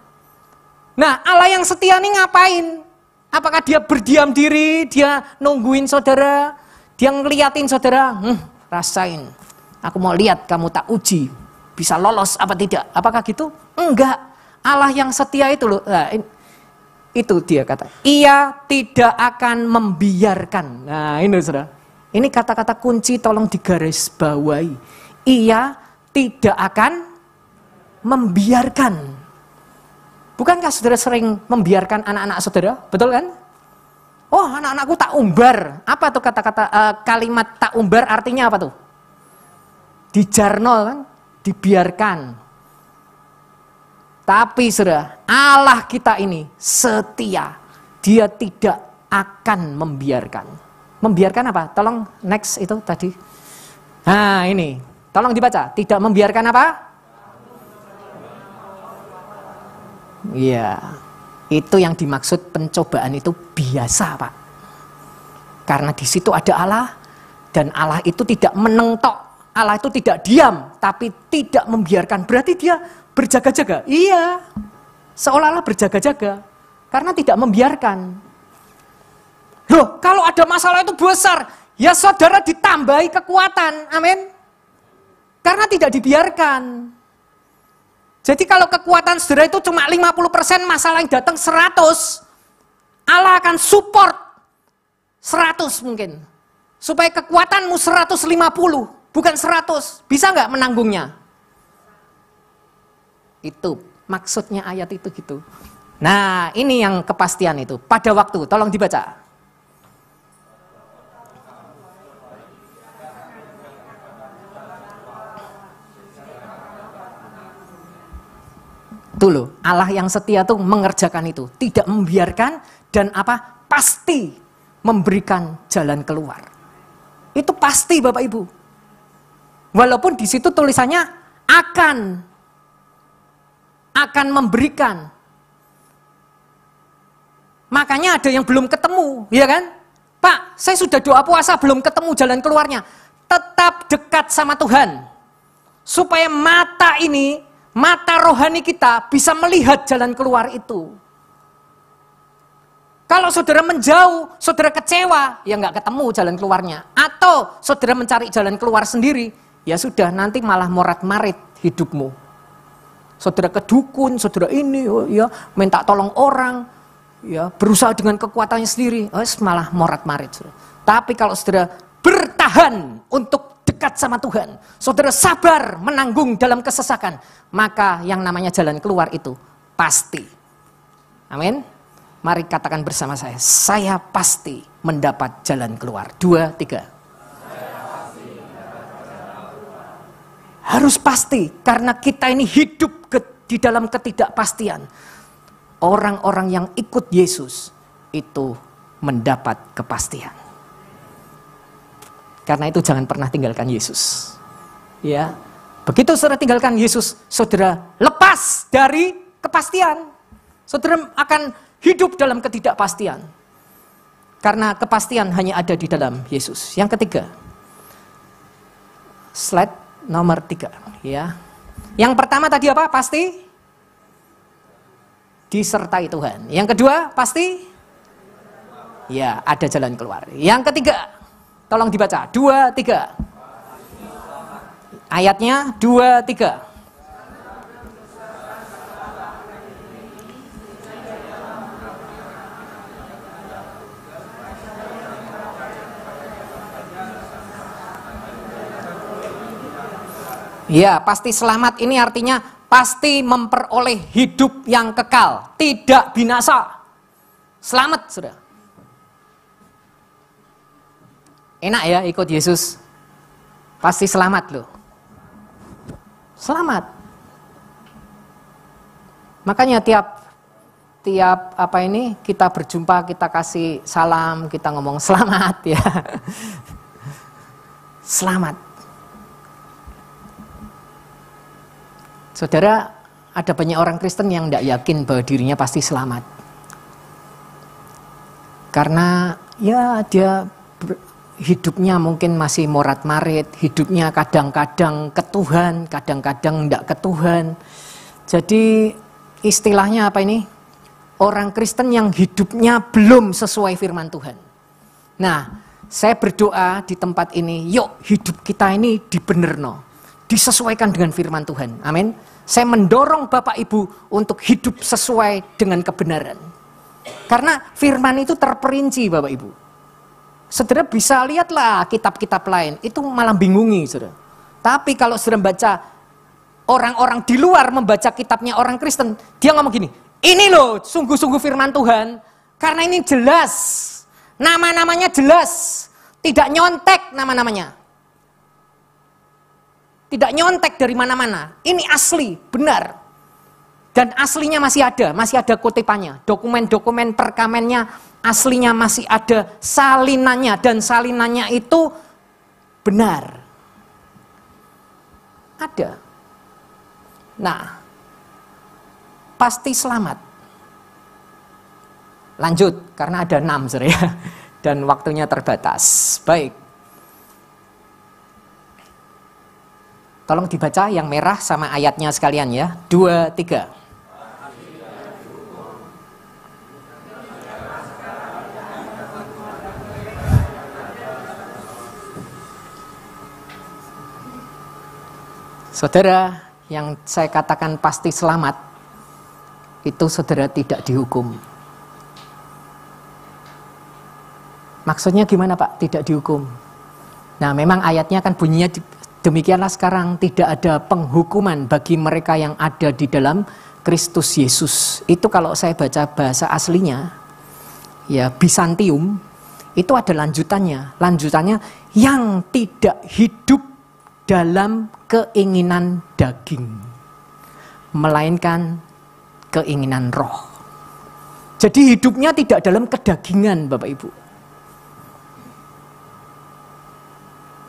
Speaker 6: Nah, Allah yang setia ini ngapain? Apakah dia berdiam diri, dia nungguin saudara, dia ngeliatin saudara, rasain, aku mau lihat kamu tak uji, bisa lolos apa tidak? Apakah gitu? Enggak. Allah yang setia itu loh. Nah, itu dia kata, ia tidak akan membiarkan. Nah, ini saudara. Ini kata-kata kunci, tolong digaris bawahi. Ia tidak akan membiarkan. Bukankah saudara sering membiarkan anak-anak saudara? Betul kan? Oh, anak-anakku tak umbar. Apa tuh kata-kata kalimat tak umbar artinya apa tuh? Dijarno kan? Dibiarkan. Tapi saudara, Allah kita ini setia. Dia tidak akan membiarkan. Membiarkan apa? Tolong next itu tadi. Nah ini, tolong dibaca. Tidak membiarkan apa? Iya, itu yang dimaksud pencobaan itu biasa, Pak. Karena di situ ada Allah, dan Allah itu tidak menentok, Allah itu tidak diam, tapi tidak membiarkan. Berarti dia berjaga-jaga. Iya, seolah-olah berjaga-jaga, karena tidak membiarkan. Loh, kalau ada masalah itu besar, ya saudara ditambahi kekuatan, amin. Karena tidak dibiarkan. Jadi kalau kekuatan saudara itu cuma 50%, masalah yang datang 100, Allah akan support 100 mungkin. Supaya kekuatanmu 150, bukan 100. Bisa nggak menanggungnya? Itu maksudnya ayat itu gitu. Nah, ini yang kepastian itu. Pada waktu, tolong dibaca. Itu loh, Allah yang setia tuh mengerjakan itu, tidak membiarkan dan apa? Pasti memberikan jalan keluar. Itu pasti Bapak Ibu. Walaupun di situ tulisannya akan memberikan. Makanya ada yang belum ketemu, ya kan? Pak, saya sudah doa puasa belum ketemu jalan keluarnya. Tetap dekat sama Tuhan. Supaya mata rohani kita bisa melihat jalan keluar itu. Kalau saudara menjauh, saudara kecewa, ya nggak ketemu jalan keluarnya. Atau saudara mencari jalan keluar sendiri, ya sudah nanti malah morat-marit hidupmu. saudara ke dukun, saudara ini, ya minta tolong orang, ya berusaha dengan kekuatannya sendiri, malah morat-marit. Tapi kalau saudara bertahan untuk dekat sama Tuhan, saudara sabar menanggung dalam kesesakan, maka yang namanya jalan keluar itu pasti. Amin. Mari katakan bersama saya pasti mendapat jalan keluar. 2, 3. Harus pasti, karena kita ini hidup di dalam ketidakpastian. Orang-orang yang ikut Yesus itu mendapat kepastian. Karena itu jangan pernah tinggalkan Yesus. Ya, begitu saudara tinggalkan Yesus, saudara lepas dari kepastian. Saudara akan hidup dalam ketidakpastian. Karena kepastian hanya ada di dalam Yesus. Yang ketiga, slide nomor 3, ya. Yang pertama tadi apa? Pasti disertai Tuhan. Yang kedua, pasti ya ada jalan keluar. Yang ketiga, tolong dibaca. 2, 3. Ayatnya 2, 3. Ya, pasti selamat ini artinya pasti memperoleh hidup yang kekal, tidak binasa. Selamat, saudara. Enak ya ikut Yesus. Pasti selamat loh. Selamat. Makanya tiap kita berjumpa, kita kasih salam, kita ngomong selamat ya. Selamat. Saudara, ada banyak orang Kristen yang tidak yakin bahwa dirinya pasti selamat. Karena ya dia hidupnya mungkin masih morat-marit, hidupnya kadang-kadang ke Tuhan, kadang-kadang tidak ke Tuhan. Jadi istilahnya apa ini? Orang Kristen yang hidupnya belum sesuai firman Tuhan. Nah, saya berdoa di tempat ini, yuk hidup kita ini dibenerno. Disesuaikan dengan firman Tuhan. Amin. Saya mendorong Bapak Ibu untuk hidup sesuai dengan kebenaran. Karena firman itu terperinci Bapak Ibu. Saudara bisa lihatlah kitab-kitab lain. Itu malah bingungi saudara. Tapi kalau saudara baca, orang-orang di luar membaca kitabnya orang Kristen, dia ngomong gini, ini loh sungguh-sungguh firman Tuhan. Karena ini jelas. Nama-namanya jelas. Tidak nyontek nama-namanya. Tidak nyontek dari mana-mana. Ini asli, benar. Dan aslinya masih ada kutipannya. Dokumen-dokumen perkamennya aslinya masih ada salinannya. Dan salinannya itu benar. Ada. Nah, pasti selamat. Lanjut, karena ada 6 saudara. Dan waktunya terbatas. Baik. Tolong dibaca yang merah sama ayatnya sekalian ya. 2, 3. Saudara, yang saya katakan pasti selamat, itu saudara tidak dihukum. Maksudnya gimana Pak? Tidak dihukum. Nah memang ayatnya kan bunyinya demikianlah sekarang, tidak ada penghukuman bagi mereka yang ada di dalam Kristus Yesus. Itu kalau saya baca bahasa aslinya, ya Bizantium, itu ada lanjutannya. Lanjutannya yang tidak hidup dalam keinginan daging, melainkan keinginan roh. Jadi hidupnya tidak dalam kedagingan Bapak Ibu.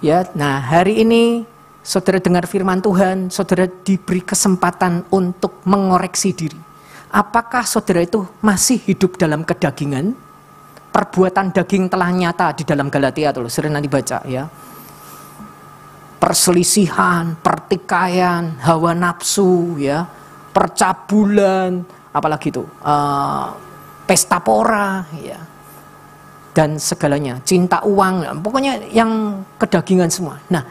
Speaker 6: Ya, nah hari ini saudara dengar firman Tuhan, saudara diberi kesempatan untuk mengoreksi diri. Apakah saudara itu masih hidup dalam kedagingan? Perbuatan daging telah nyata di dalam Galatia tuh, saudara nanti baca ya. Perselisihan, pertikaian, hawa nafsu, ya, percabulan, apalagi itu, pesta pora, ya. Dan segalanya, cinta uang, pokoknya yang kedagingan semua. Nah,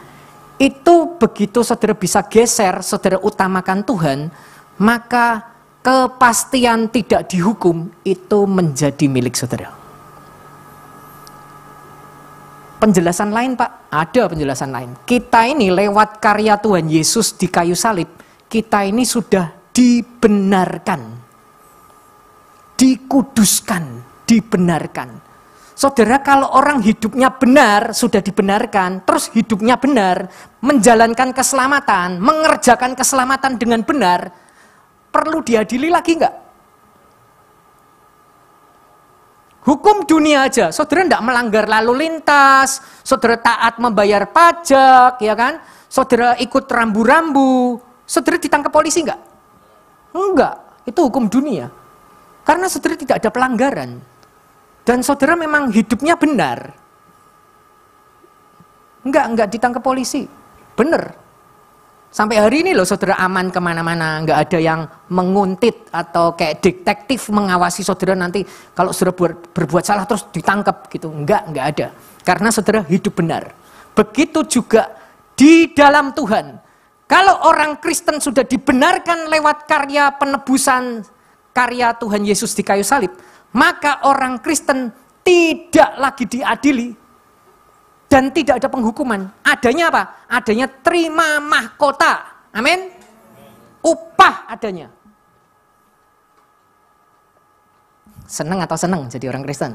Speaker 6: itu begitu saudara bisa geser, saudara utamakan Tuhan, maka kepastian tidak dihukum itu menjadi milik saudara. Penjelasan lain Pak, ada penjelasan lain. Kita ini lewat karya Tuhan Yesus di kayu salib, kita ini sudah dibenarkan, dikuduskan, dibenarkan. Saudara, kalau orang hidupnya benar, sudah dibenarkan, terus hidupnya benar, menjalankan keselamatan, mengerjakan keselamatan dengan benar, perlu diadili lagi enggak? Hukum dunia aja, saudara tidak melanggar lalu lintas, saudara taat membayar pajak, ya kan? Saudara ikut rambu-rambu, saudara ditangkap polisi enggak? Enggak, itu hukum dunia. Karena saudara tidak ada pelanggaran. Dan saudara memang hidupnya benar. Enggak ditangkap polisi. Benar. Sampai hari ini loh saudara aman kemana-mana, nggak ada yang menguntit atau kayak detektif mengawasi saudara nanti kalau saudara berbuat salah terus ditangkap gitu. Nggak ada. Karena saudara hidup benar. Begitu juga di dalam Tuhan. Kalau orang Kristen sudah dibenarkan lewat karya penebusan, karya Tuhan Yesus di kayu salib, maka orang Kristen tidak lagi diadili. Dan tidak ada penghukuman. Adanya apa? Adanya terima mahkota. Amin. Upah adanya. Senang atau senang jadi orang Kristen?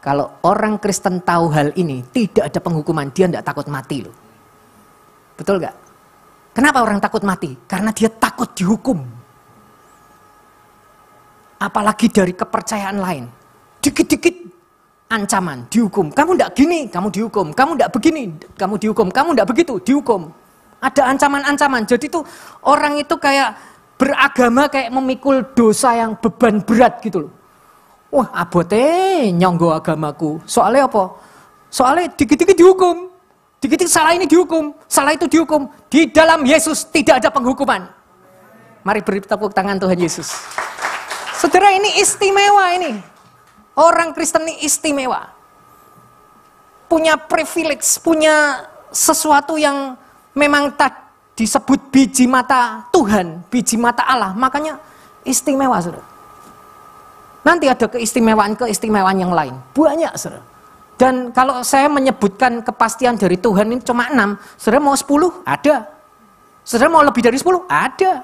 Speaker 6: Kalau orang Kristen tahu hal ini, tidak ada penghukuman, dia tidak takut mati loh. Betul gak? Kenapa orang takut mati? Karena dia takut dihukum. Apalagi dari kepercayaan lain. Dikit-dikit ancaman, dihukum. Kamu tidak gini, kamu dihukum. Kamu tidak begini, kamu dihukum. Kamu tidak begitu, dihukum. Ada ancaman-ancaman. Jadi tuh orang itu kayak beragama kayak memikul dosa yang beban berat gitu loh. Wah, abote nyonggo agamaku. Soalnya apa? Soalnya dikit-dikit dihukum. Dikit-dikit salah ini dihukum, salah itu dihukum. Di dalam Yesus tidak ada penghukuman. Mari beri tepuk tangan Tuhan Yesus. Saudara, ini istimewa ini. Orang Kristen ini istimewa. Punya privilege, punya sesuatu yang memang disebut biji mata Tuhan, biji mata Allah. Makanya istimewa, saudara. Nanti ada keistimewaan yang lain. Banyak, saudara. Dan kalau saya menyebutkan kepastian dari Tuhan ini cuma 6, saudara mau 10? Ada. Saudara mau lebih dari 10? Ada.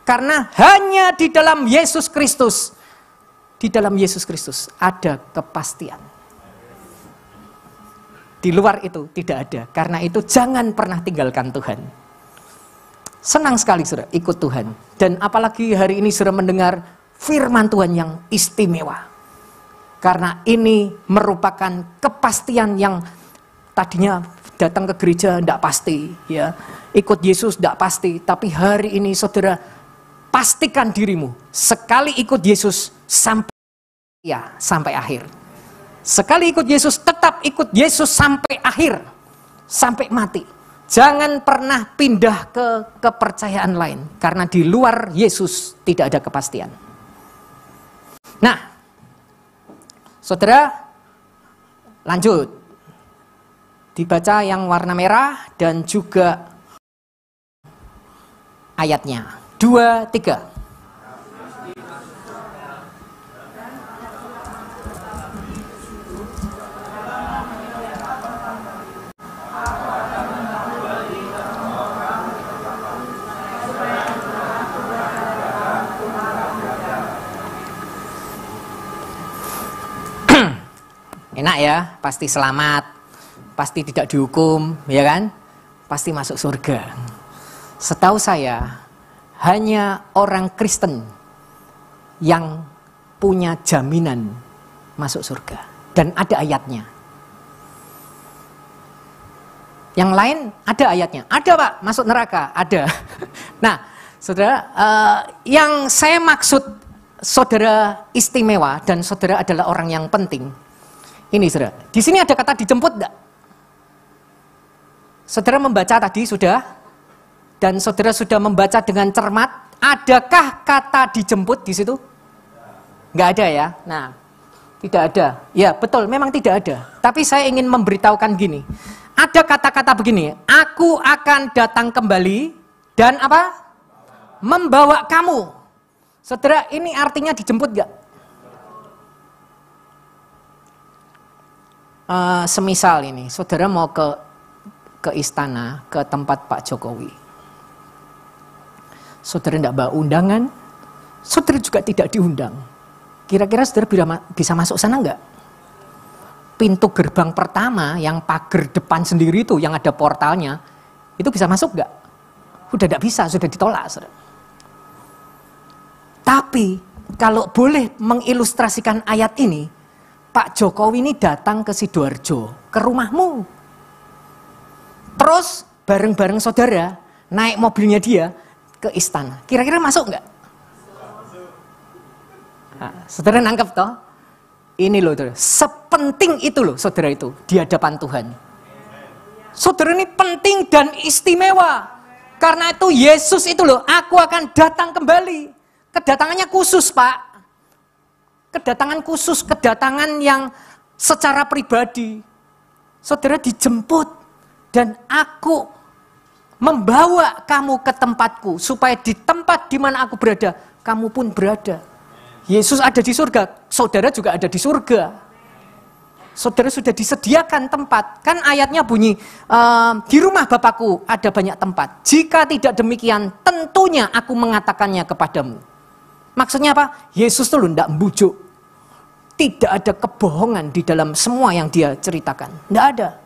Speaker 6: Karena hanya di dalam Yesus Kristus, di dalam Yesus Kristus ada kepastian. Di luar itu tidak ada. Karena itu jangan pernah tinggalkan Tuhan. Senang sekali saudara ikut Tuhan. Dan apalagi hari ini saudara mendengar firman Tuhan yang istimewa. Karena ini merupakan kepastian yang tadinya datang ke gereja tidak pasti, ya. Ikut Yesus tidak pasti, tapi hari ini saudara pastikan dirimu sekali ikut Yesus sampai akhir. Sekali ikut Yesus, tetap ikut Yesus sampai akhir, sampai mati. Jangan pernah pindah ke kepercayaan lain, karena di luar Yesus tidak ada kepastian. Nah, saudara, lanjut. Dibaca yang warna merah dan juga ayatnya. 2, 3. Enak ya, pasti selamat, pasti tidak dihukum, ya kan? Pasti masuk surga. Setahu saya, hanya orang Kristen yang punya jaminan masuk surga. Dan ada ayatnya. Yang lain ada ayatnya. Ada Pak, masuk neraka, ada. Nah, saudara, yang saya maksud saudara istimewa dan saudara adalah orang yang penting. Ini saudara, di sini ada kata dijemput enggak? Saudara membaca tadi sudah, dan saudara sudah membaca dengan cermat. Adakah kata dijemput di situ? Enggak ada ya. Nah, tidak ada. Ya betul, memang tidak ada. Tapi saya ingin memberitahukan gini. Ada kata-kata begini. Aku akan datang kembali dan apa? Membawa kamu. Saudara, ini artinya dijemput gak? Semisal ini, saudara mau ke istana, ke tempat Pak Jokowi. Saudara tidak bawa undangan, saudara juga tidak diundang. Kira-kira saudara bisa masuk sana enggak? Pintu gerbang pertama yang pagar depan sendiri itu, yang ada portalnya, itu bisa masuk enggak? Sudah tidak bisa, sudah ditolak. Saudara. Tapi kalau boleh mengilustrasikan ayat ini, Pak Jokowi ini datang ke Sidoarjo, ke rumahmu. Terus bareng-bareng saudara naik mobilnya dia ke istana. Kira-kira masuk enggak? Nah, saudara nangkep toh? Ini loh, saudara. Sepenting itu loh saudara itu di hadapan Tuhan. Saudara ini penting dan istimewa. Karena itu Yesus itu loh, aku akan datang kembali. Kedatangannya khusus, Pak. Kedatangan khusus, kedatangan yang secara pribadi. Saudara dijemput dan aku membawa kamu ke tempatku supaya di tempat di mana aku berada, kamu pun berada. Yesus ada di surga, saudara juga ada di surga. Saudara sudah disediakan tempat. Kan ayatnya bunyi, di rumah Bapakku ada banyak tempat. Jika tidak demikian, tentunya aku mengatakannya kepadamu. Maksudnya apa? Yesus tuh tidak membujuk. Tidak ada kebohongan di dalam semua yang dia ceritakan. Tidak ada.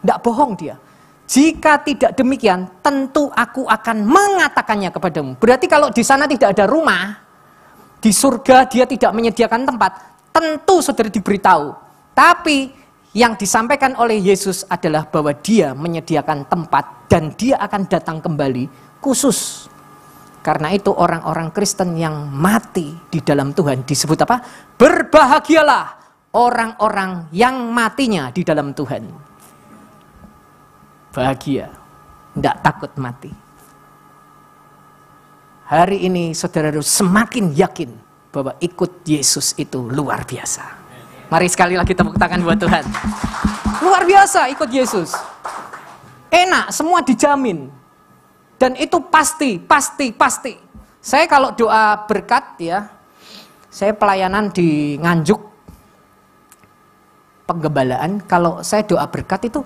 Speaker 6: Tidak bohong dia. Jika tidak demikian, tentu aku akan mengatakannya kepadamu. Berarti kalau di sana tidak ada rumah, di surga dia tidak menyediakan tempat, tentu saudara diberitahu. Tapi yang disampaikan oleh Yesus adalah bahwa dia menyediakan tempat dan dia akan datang kembali khusus. Karena itu orang-orang Kristen yang mati di dalam Tuhan disebut apa? Berbahagialah orang-orang yang matinya di dalam Tuhan. Bahagia, tidak takut mati. Hari ini saudara harus semakin yakin bahwa ikut Yesus itu luar biasa. Mari sekali lagi tepuk tangan buat Tuhan. Luar biasa ikut Yesus. Enak, semua dijamin. Dan itu pasti. Saya kalau doa berkat ya, saya pelayanan di Nganjuk, penggembalaan, kalau saya doa berkat itu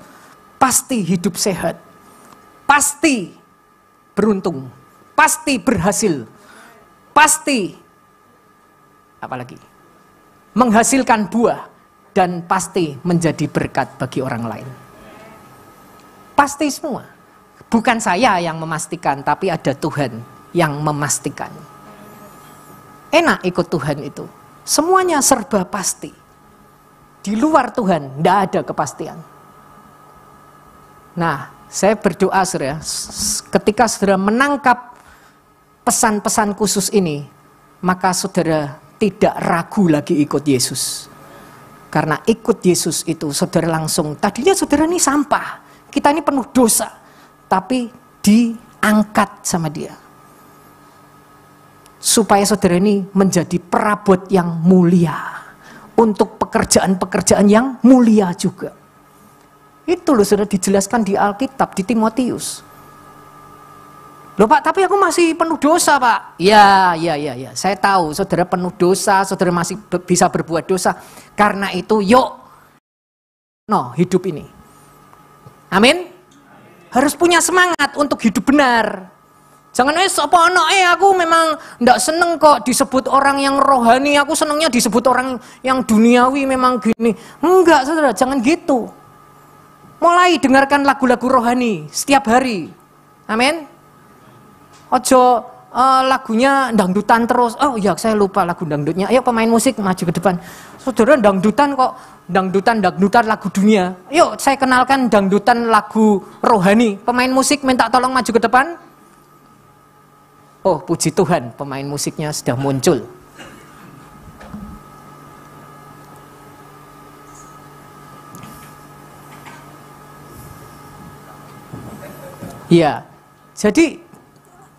Speaker 6: pasti hidup sehat, pasti beruntung, pasti berhasil, pasti apalagi menghasilkan buah, dan pasti menjadi berkat bagi orang lain. Pasti semua. Bukan saya yang memastikan, tapi ada Tuhan yang memastikan. Enak ikut Tuhan itu. Semuanya serba pasti. Di luar Tuhan tidak ada kepastian. Nah, saya berdoa saudara, ketika saudara menangkap pesan-pesan khusus ini, maka saudara tidak ragu lagi ikut Yesus. Karena ikut Yesus itu saudara langsung, tadinya saudara ini sampah, kita ini penuh dosa, tapi diangkat sama dia. Supaya saudara ini menjadi perabot yang mulia, untuk pekerjaan-pekerjaan yang mulia juga. Itu loh saudara dijelaskan di Alkitab, di Timotius. Loh Pak, tapi aku masih penuh dosa Pak. Ya. Saya tahu saudara penuh dosa, saudara masih bisa berbuat dosa. Karena itu yuk, hidup ini. Amin. Harus punya semangat untuk hidup benar. Jangan aku memang tidak seneng kok disebut orang yang rohani. Aku senengnya disebut orang yang duniawi memang gini. Enggak saudara, jangan gitu. Mulai dengarkan lagu-lagu rohani setiap hari. Amin. Ojo lagunya dangdutan terus. Oh ya saya lupa lagu dangdutnya. Ayo pemain musik maju ke depan. Saudara dangdutan kok. Dangdutan lagu dunia. Yuk saya kenalkan dangdutan lagu rohani. Pemain musik minta tolong maju ke depan. Oh puji Tuhan pemain musiknya sudah muncul. Ya, jadi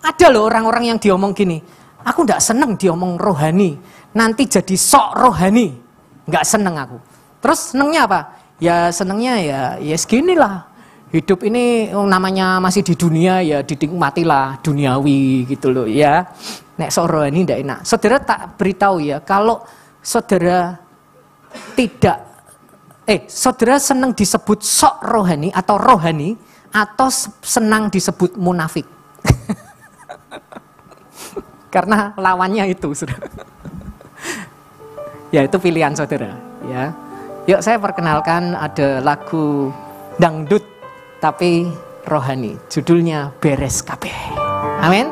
Speaker 6: ada loh orang-orang yang diomong gini. Aku gak seneng diomong rohani. Nanti jadi sok rohani. Gak seneng aku. Terus senengnya apa? Ya senengnya ya segini lah. Hidup ini namanya masih di dunia ya, dinikmatilah duniawi gitu loh ya. Nek sok rohani ndak enak. Saudara tak beritahu ya, kalau saudara saudara senang disebut sok rohani atau senang disebut munafik. Karena lawannya itu, saudara. Ya itu pilihan saudara ya. Yuk saya perkenalkan ada lagu dangdut tapi rohani, judulnya Beres Kabeh. Amin.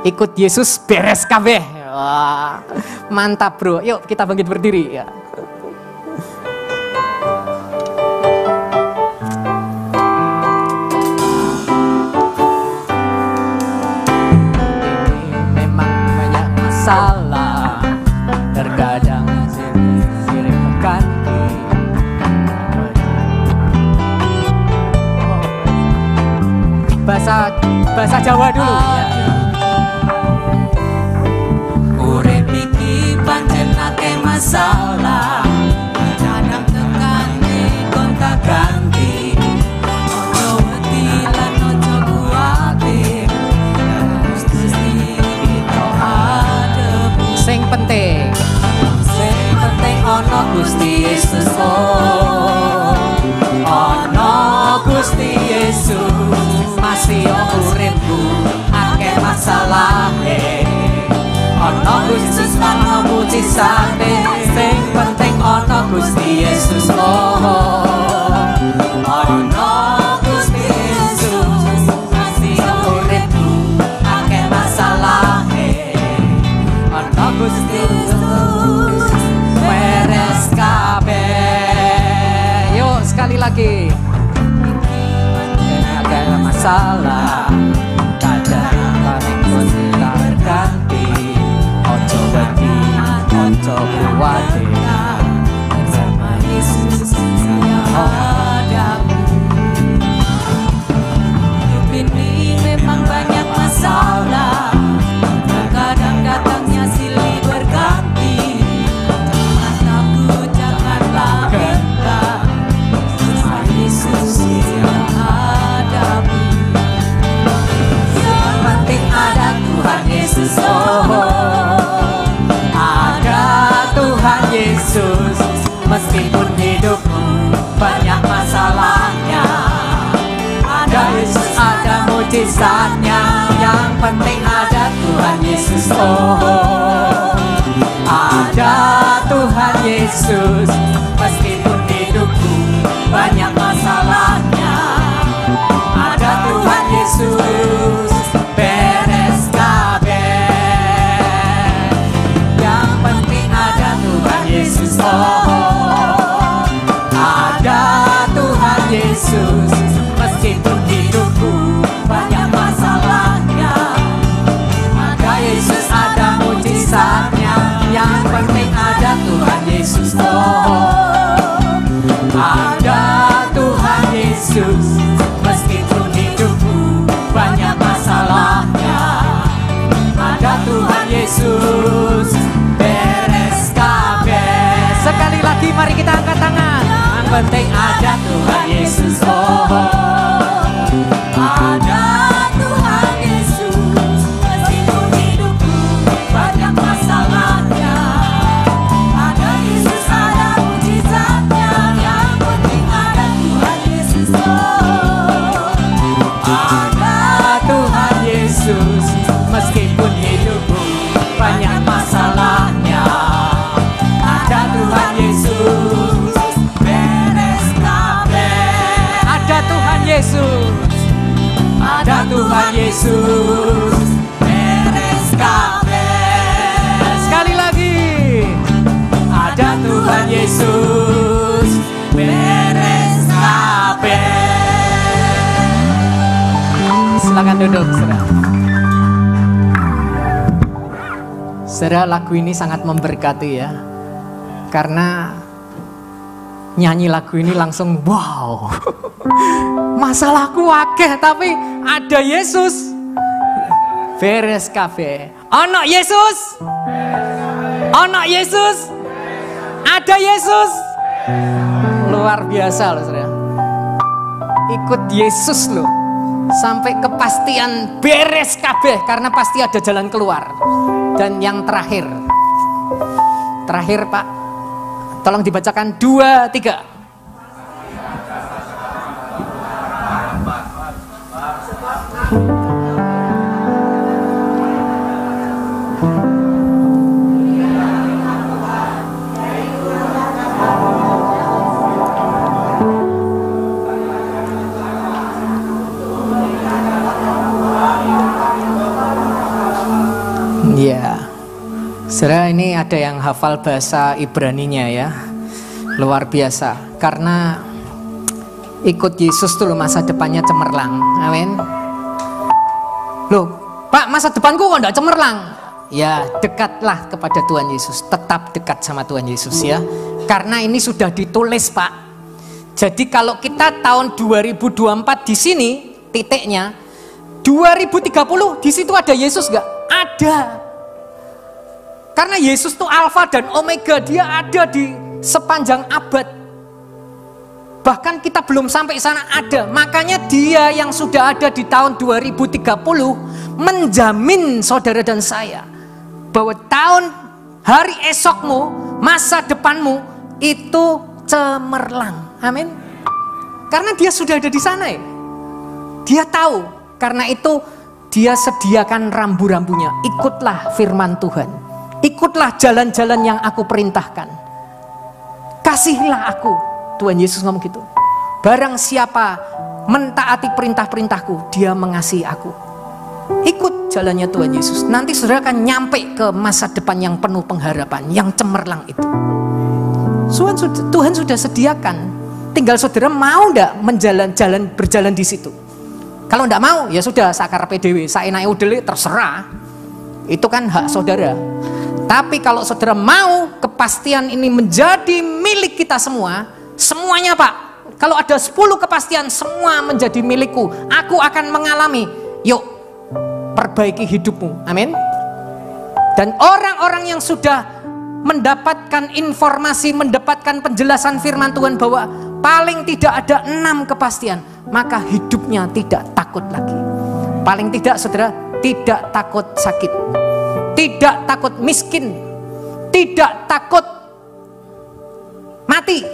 Speaker 6: Ikut Yesus beres kabeh. Wah, mantap bro. Yuk kita bangkit berdiri ya. Ini memang banyak masalah, terkadang sering berganti. Bahasa Jawa dulu ya.
Speaker 4: Urip iki pancen akeh masalah, kadang tekani gonta-ganti. Ojo wedi lan ojo kuwatir, Gusti kita hadepi.
Speaker 6: Sing penting
Speaker 4: Ono Gusti Yesus, ono Gusti Yesus. Masih uripku akeh masalahe, ono Gusti Yesus lan mujizate. Sing penting ono Gusti Yesus, ono Gusti Yesus. Masih uripku akeh masalahe, ono Gusti Yesus. Beres kabeh.
Speaker 6: Yuk sekali lagi.
Speaker 4: Ada masalah, kadang paling gonta ganti. Ojo wedi, ojo kuwatir, bersama Yesus hadapi. Hidup ini memang banyak masalah, terkadang datangnya silih berganti. Mataku janganlah gentar, bersama Yesus yang hadapi. Yang penting ada Tuhan Yesus, ada Tuhan Yesus. Meskipun hidupku banyak masalahnya, ada Yesus, ada mujizatnya. Yang penting ada Tuhan Yesus, ada Tuhan Yesus. Meskipun hidupku banyak masalahnya, ada Tuhan Yesus. Beres kabeh. Yang penting ada Tuhan Yesus, ada Tuhan Yesus. Meskipun hidupku banyak masalahnya, ada Yesus, ada mujizatnya. Yang penting ada Tuhan Yesus, ada Tuhan Yesus. Meskipun hidupku banyak masalahnya, ada Tuhan Yesus. Beres kabeh.
Speaker 6: Sekali lagi mari kita angkat tangan.
Speaker 4: Yang penting ada Tuhan Yesus, ada Tuhan Yesus. Meskipun hidupku banyak masalahnya, ada Yesus, ada mujizatnya. Yang penting ada Tuhan Yesus, ada Tuhan Yesus. Meskipun hidupku banyak masalahnya, ada Tuhan Yesus. Beres kabeh.
Speaker 6: Ada Tuhan Yesus.
Speaker 4: Ada Tuhan Yesus. Beres kabeh.
Speaker 6: Sekali lagi.
Speaker 4: Ada Tuhan Yesus. Beres kabeh.
Speaker 6: Silakan duduk, saudara. Saudara, lagu ini sangat memberkati ya. Karena nyanyi lagu ini langsung wow. Masalahku akeh tapi ada Yesus. Beres kabeh. Ana Yesus. Ana Yesus. Ada Yesus. Luar biasa loh saudara. ikut Yesus loh. Sampai kepastian beres kabeh, karena pasti ada jalan keluar. Dan yang terakhir Pak, tolong dibacakan 2, 3. Ya, saudara, ini ada yang hafal bahasa Ibraninya ya, luar biasa. Karena ikut Yesus tuh masa depannya cemerlang, amin. Loh, Pak, masa depanku kok enggak cemerlang? Ya, dekatlah kepada Tuhan Yesus, tetap dekat sama Tuhan Yesus ya. Karena ini sudah ditulis, Pak. Jadi kalau kita tahun 2024 di sini titiknya, 2030 di situ ada Yesus enggak? Ada. Karena Yesus itu Alfa dan Omega, dia ada di sepanjang abad. Bahkan kita belum sampai sana ada. Makanya dia yang sudah ada di tahun 2030 menjamin saudara dan saya bahwa hari esokmu, masa depanmu itu cemerlang. Amin. Karena dia sudah ada di sana ya. Dia tahu. Karena itu dia sediakan rambu-rambunya. Ikutlah firman Tuhan. Ikutlah jalan-jalan yang aku perintahkan. Kasihilah aku. Tuhan Yesus ngomong gitu. Barang siapa mentaati perintah-perintahku, dia mengasihi aku. Ikut jalannya Tuhan Yesus. Nanti saudara akan nyampe ke masa depan yang penuh pengharapan, yang cemerlang itu. Tuhan sudah sediakan. Tinggal saudara mau enggak berjalan di situ. Kalau enggak mau, ya sudah, sakar PDW, saenake udele, terserah. Itu kan hak saudara. Tapi kalau saudara mau kepastian ini menjadi milik kita semua, semuanya Pak. Kalau ada 10 kepastian semua menjadi milikku, aku akan mengalami. Yuk, perbaiki hidupmu. Amin. Dan orang-orang yang sudah mendapatkan informasi, mendapatkan penjelasan firman Tuhan bahwa paling tidak ada 6 kepastian, maka hidupnya tidak takut lagi. Paling tidak saudara tidak takut sakit, tidak takut miskin, tidak takut mati,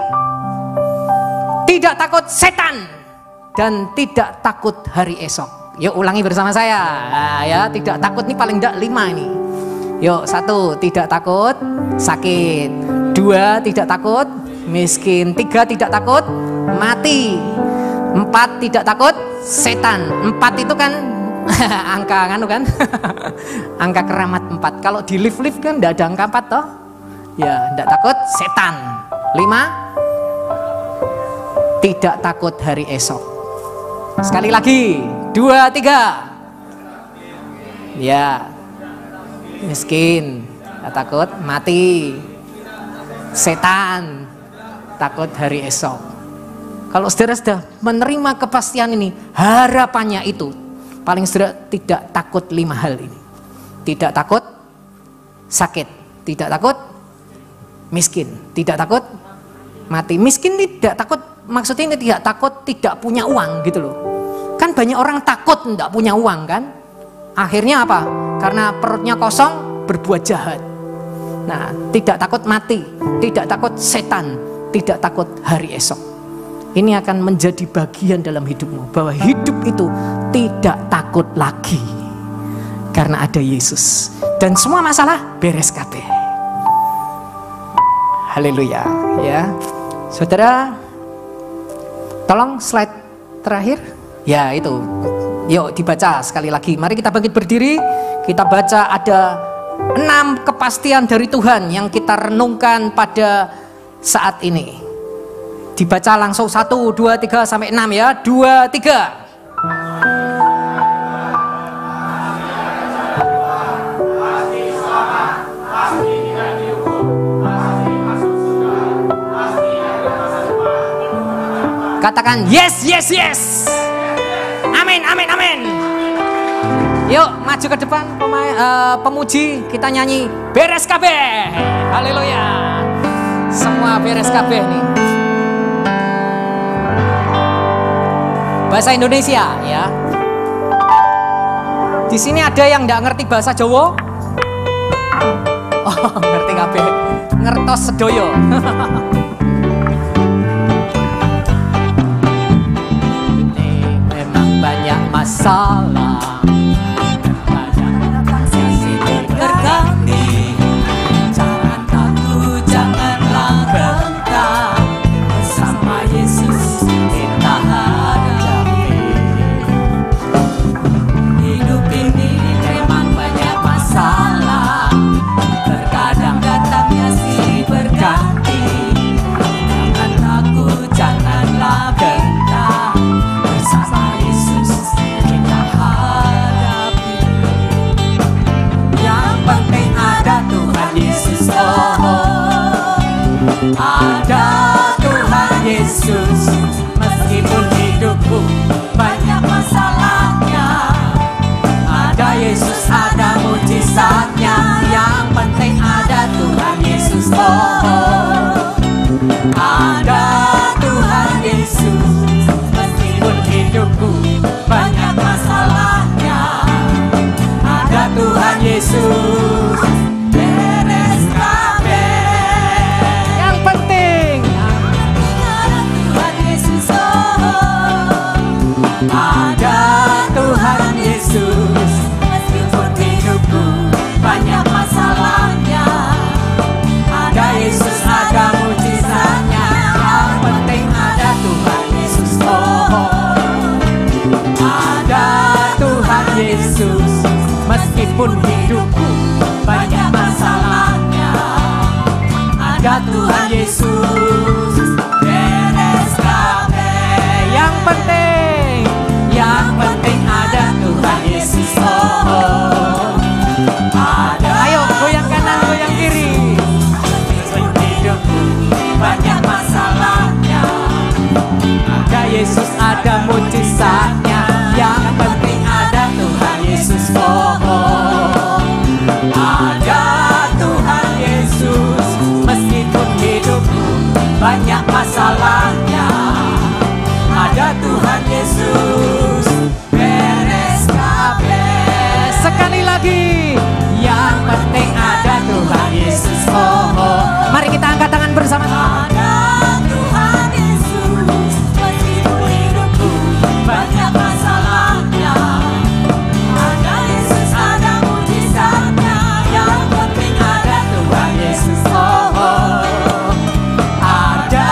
Speaker 6: tidak takut setan, dan tidak takut hari esok. Yuk ulangi bersama saya. Nah, ya, tidak takut ini paling tidak 5 ini. Yuk, 1, tidak takut sakit. 2, tidak takut miskin. 3, tidak takut mati. 4, tidak takut setan. 4 itu kan angka kan angka keramat 4. Kalau di lift kan enggak ada angka 4 toh. Ya, enggak takut setan. 5, tidak takut hari esok. Sekali lagi, 2, 3. Ya, miskin, enggak takut mati. Setan, takut hari esok. Kalau saudara sudah menerima kepastian ini, harapannya itu paling saudara tidak takut 5 hal ini. Tidak takut sakit, tidak takut miskin, tidak takut mati. Miskin tidak takut, maksudnya ini tidak takut tidak punya uang gitu loh. Kan banyak orang takut tidak punya uang kan. Akhirnya apa? Karena perutnya kosong berbuat jahat. Nah, tidak takut mati, tidak takut setan, tidak takut hari esok. Ini akan menjadi bagian dalam hidupmu, bahwa hidup itu tidak takut lagi karena ada Yesus, dan semua masalah beres kabeh. Haleluya ya. Saudara, tolong slide terakhir. Ya itu. Yuk dibaca sekali lagi. Mari kita bangkit berdiri. Kita baca ada 6 kepastian dari Tuhan yang kita renungkan pada saat ini. Dibaca langsung 1, 2, 3 sampai 6 ya. 2, 3. Katakan yes, yes, yes. Amin, amin, amin. Yuk maju ke depan pemuji, kita nyanyi beres kabeh. Haleluya. Semua beres kabeh nih. Bahasa Indonesia ya. Di sini ada yang nggak ngerti bahasa Jawa? Oh, ngerti kabeh. Ngertos sedoyo. Ini memang banyak masalah. Banyak sisi berganti. Jangan takut, janganlah gentar. Bersama Yesus kita hadapi. Hidup ini memang banyak masalah. Terkadang datangnya silih berganti. Jangan takut, janganlah gentar. Bersama Yesus kita hadapi. Yang penting ada Tuhan Yesus. Ada Tuhan Yesus. Meskipun hidupku banyak masalahnya, ada Yesus, ada mujizatnya. Yang penting ada Tuhan Yesus. Ada Tuhan Yesus. Meskipun hidupku banyak masalahnya, ada Tuhan Yesus. Beres kabeh. Yang penting ada Tuhan Yesus. Ada Tuhan Yesus. Meskipun hidupku banyak masalahnya, ada Yesus, ada mujizatnya. Yang penting ada Tuhan Yesus. Ada Tuhan Yesus. Meskipun hidupku banyak masalahnya, ada Tuhan Yesus. Beres kabeh. Yang penting ada Tuhan Yesus. Ada. Ayo goyang kanan, goyang kiri. Meskipun hidupku banyak masalahnya, ada Yesus, ada mujizatnya. Yang penting ada Tuhan Yesus. Ada Tuhan Yesus. Meskipun hidupku banyak masalahnya, ada Tuhan Yesus. Beres kabeh. Sekali lagi, yang penting ada Tuhan Yesus. Mari kita angkat tangan bersama. Ada Tuhan Yesus. Meskipun hidupku banyak masalahnya, ada Yesus, ada mujizatnya. Yang penting ada Tuhan Yesus. Ada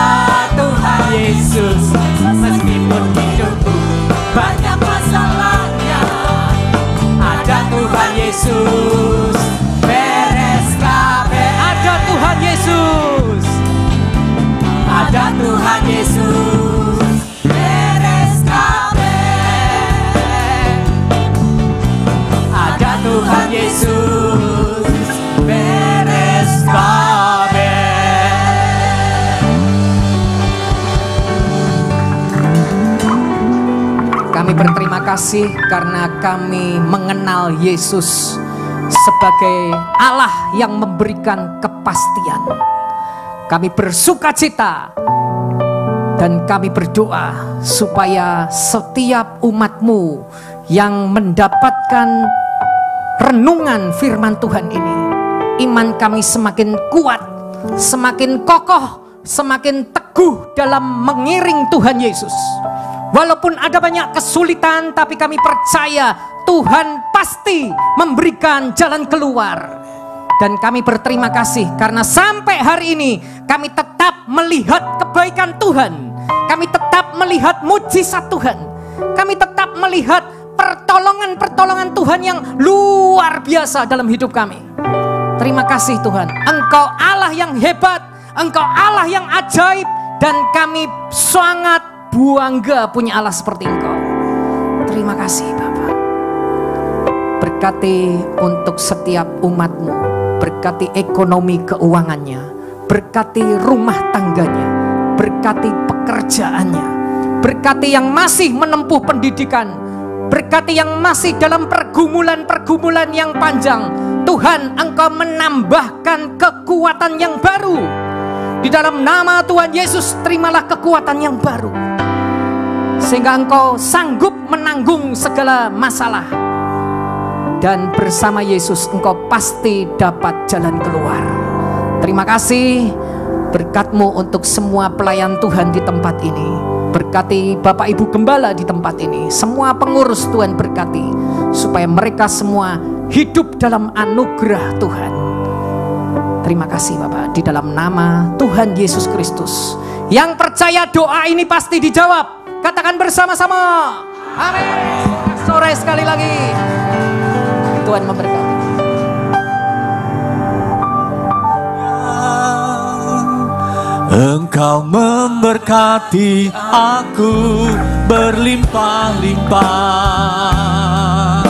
Speaker 6: Tuhan Yesus. Meskipun hidupku banyak masalahnya, ada Tuhan Yesus. Beres kabeh. Ada Tuhan Yesus. Ada Tuhan Yesus. Beres kabeh. Ada Tuhan Yesus. Beres kabeh. Kami berterima kasih karena kami mengenal Yesus sebagai Allah yang memberikan kepastian. Kami bersukacita dan kami berdoa supaya setiap umat-Mu yang mendapatkan renungan firman Tuhan ini, iman kami semakin kuat, semakin kokoh, semakin teguh dalam mengiring Tuhan Yesus. Walaupun ada banyak kesulitan, tapi kami percaya Tuhan pasti memberikan jalan keluar. Dan kami berterima kasih karena sampai hari ini kami tetap melihat kebaikan Tuhan. Kami tetap melihat mujizat Tuhan. Kami tetap melihat pertolongan-pertolongan Tuhan yang luar biasa dalam hidup kami. Terima kasih Tuhan. Engkau Allah yang hebat, Engkau Allah yang ajaib, dan kami sangat bangga punya Allah seperti Engkau. Terima kasih Bapa. Berkati untuk setiap umat-Mu, berkati ekonomi keuangannya, berkati rumah tangganya, berkati pekerjaannya, berkati yang masih menempuh pendidikan, berkati yang masih dalam pergumulan-pergumulan yang panjang. Tuhan, Engkau menambahkan kekuatan yang baru. Di dalam nama Tuhan Yesus, terimalah kekuatan yang baru. sehingga Engkau sanggup menanggung segala masalah. Dan bersama Yesus Engkau pasti dapat jalan keluar. Terima kasih, berkat-Mu untuk semua pelayan Tuhan di tempat ini. Berkati Bapak Ibu Gembala di tempat ini, semua pengurus Tuhan berkati, supaya mereka semua hidup dalam anugerah Tuhan. Terima kasih Bapak, di dalam nama Tuhan Yesus Kristus. Yang percaya doa ini pasti dijawab. Katakan bersama-sama, amin. Sore sekali lagi, Tuhan memberkati.
Speaker 4: Engkau memberkati aku berlimpah-limpah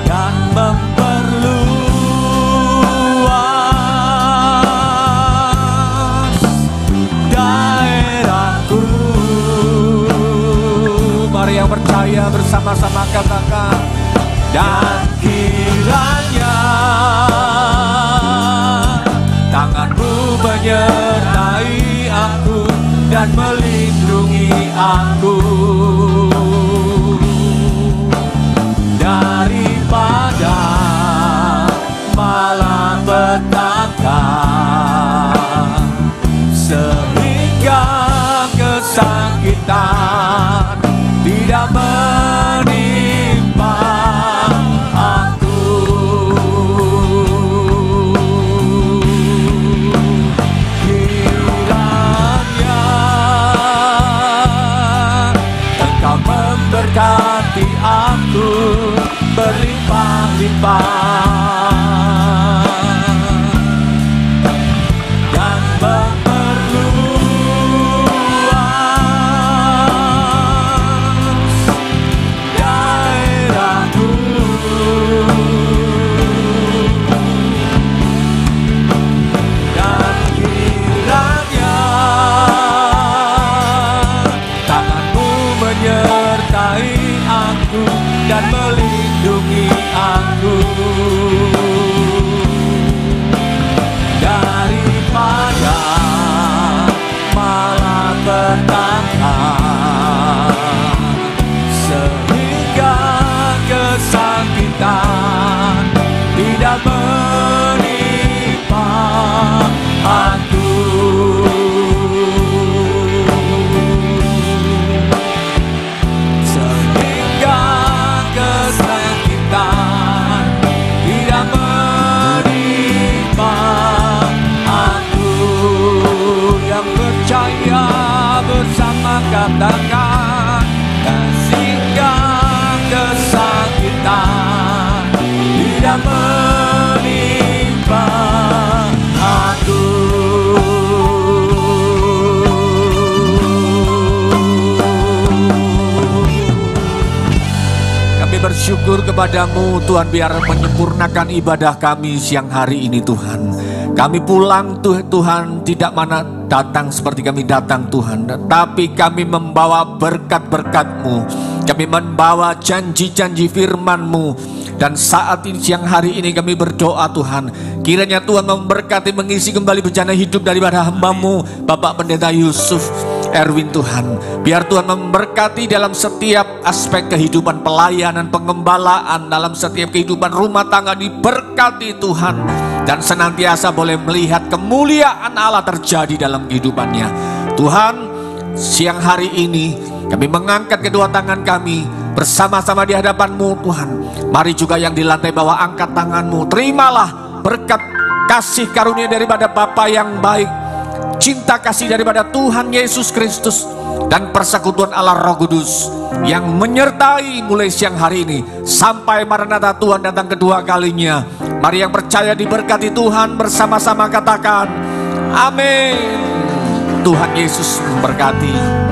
Speaker 4: dan memperluas daerahku. Mari yang percaya bersama-sama katakan, dan kiranya tangan-Mu menyertai aku dan melindungi aku daripada malapetaka, sehingga kesakitan tidak menimpa aku. Kiranya Engkau memberkati aku berlimpah-limpah dan memperluas daerahku. Dan kiranya tangan-Mu menyertai aku dan melindungi aku daripada malapetaka, sehingga kesakitan tidak menimpa aku. Sehingga kesakitan tidak menimpa aku. Yang percaya bersama katakan, sehingga kesakitan tidak menimpa aku. Kami bersyukur kepadamu Tuhan, biar menyempurnakan ibadah kami siang hari ini Tuhan. Kami pulang Tuhan, tidak mana datang seperti kami datang Tuhan, tetapi kami membawa berkat-berkat-Mu, kami membawa janji-janji firman-Mu. Dan saat ini siang hari ini kami berdoa Tuhan, kiranya Tuhan memberkati, mengisi kembali bencana hidup daripada hamba-Mu Bapak Pendeta Yusuf Erwin Tuhan. Biar Tuhan memberkati dalam setiap aspek kehidupan pelayanan, pengembalaan, dalam setiap kehidupan rumah tangga diberkati Tuhan. Dan senantiasa boleh melihat kemuliaan Allah terjadi dalam kehidupannya. Tuhan, siang hari ini kami mengangkat kedua tangan kami bersama-sama di hadapan-Mu Tuhan. Mari juga yang di lantai bawah angkat tangan-Mu. Terimalah berkat kasih karunia daripada Bapa yang baik, cinta kasih daripada Tuhan Yesus Kristus, dan persekutuan Allah Roh Kudus yang menyertai mulai siang hari ini sampai Maranatha Tuhan datang kedua kalinya. Mari yang percaya diberkati Tuhan bersama-sama katakan amin. Tuhan Yesus memberkati.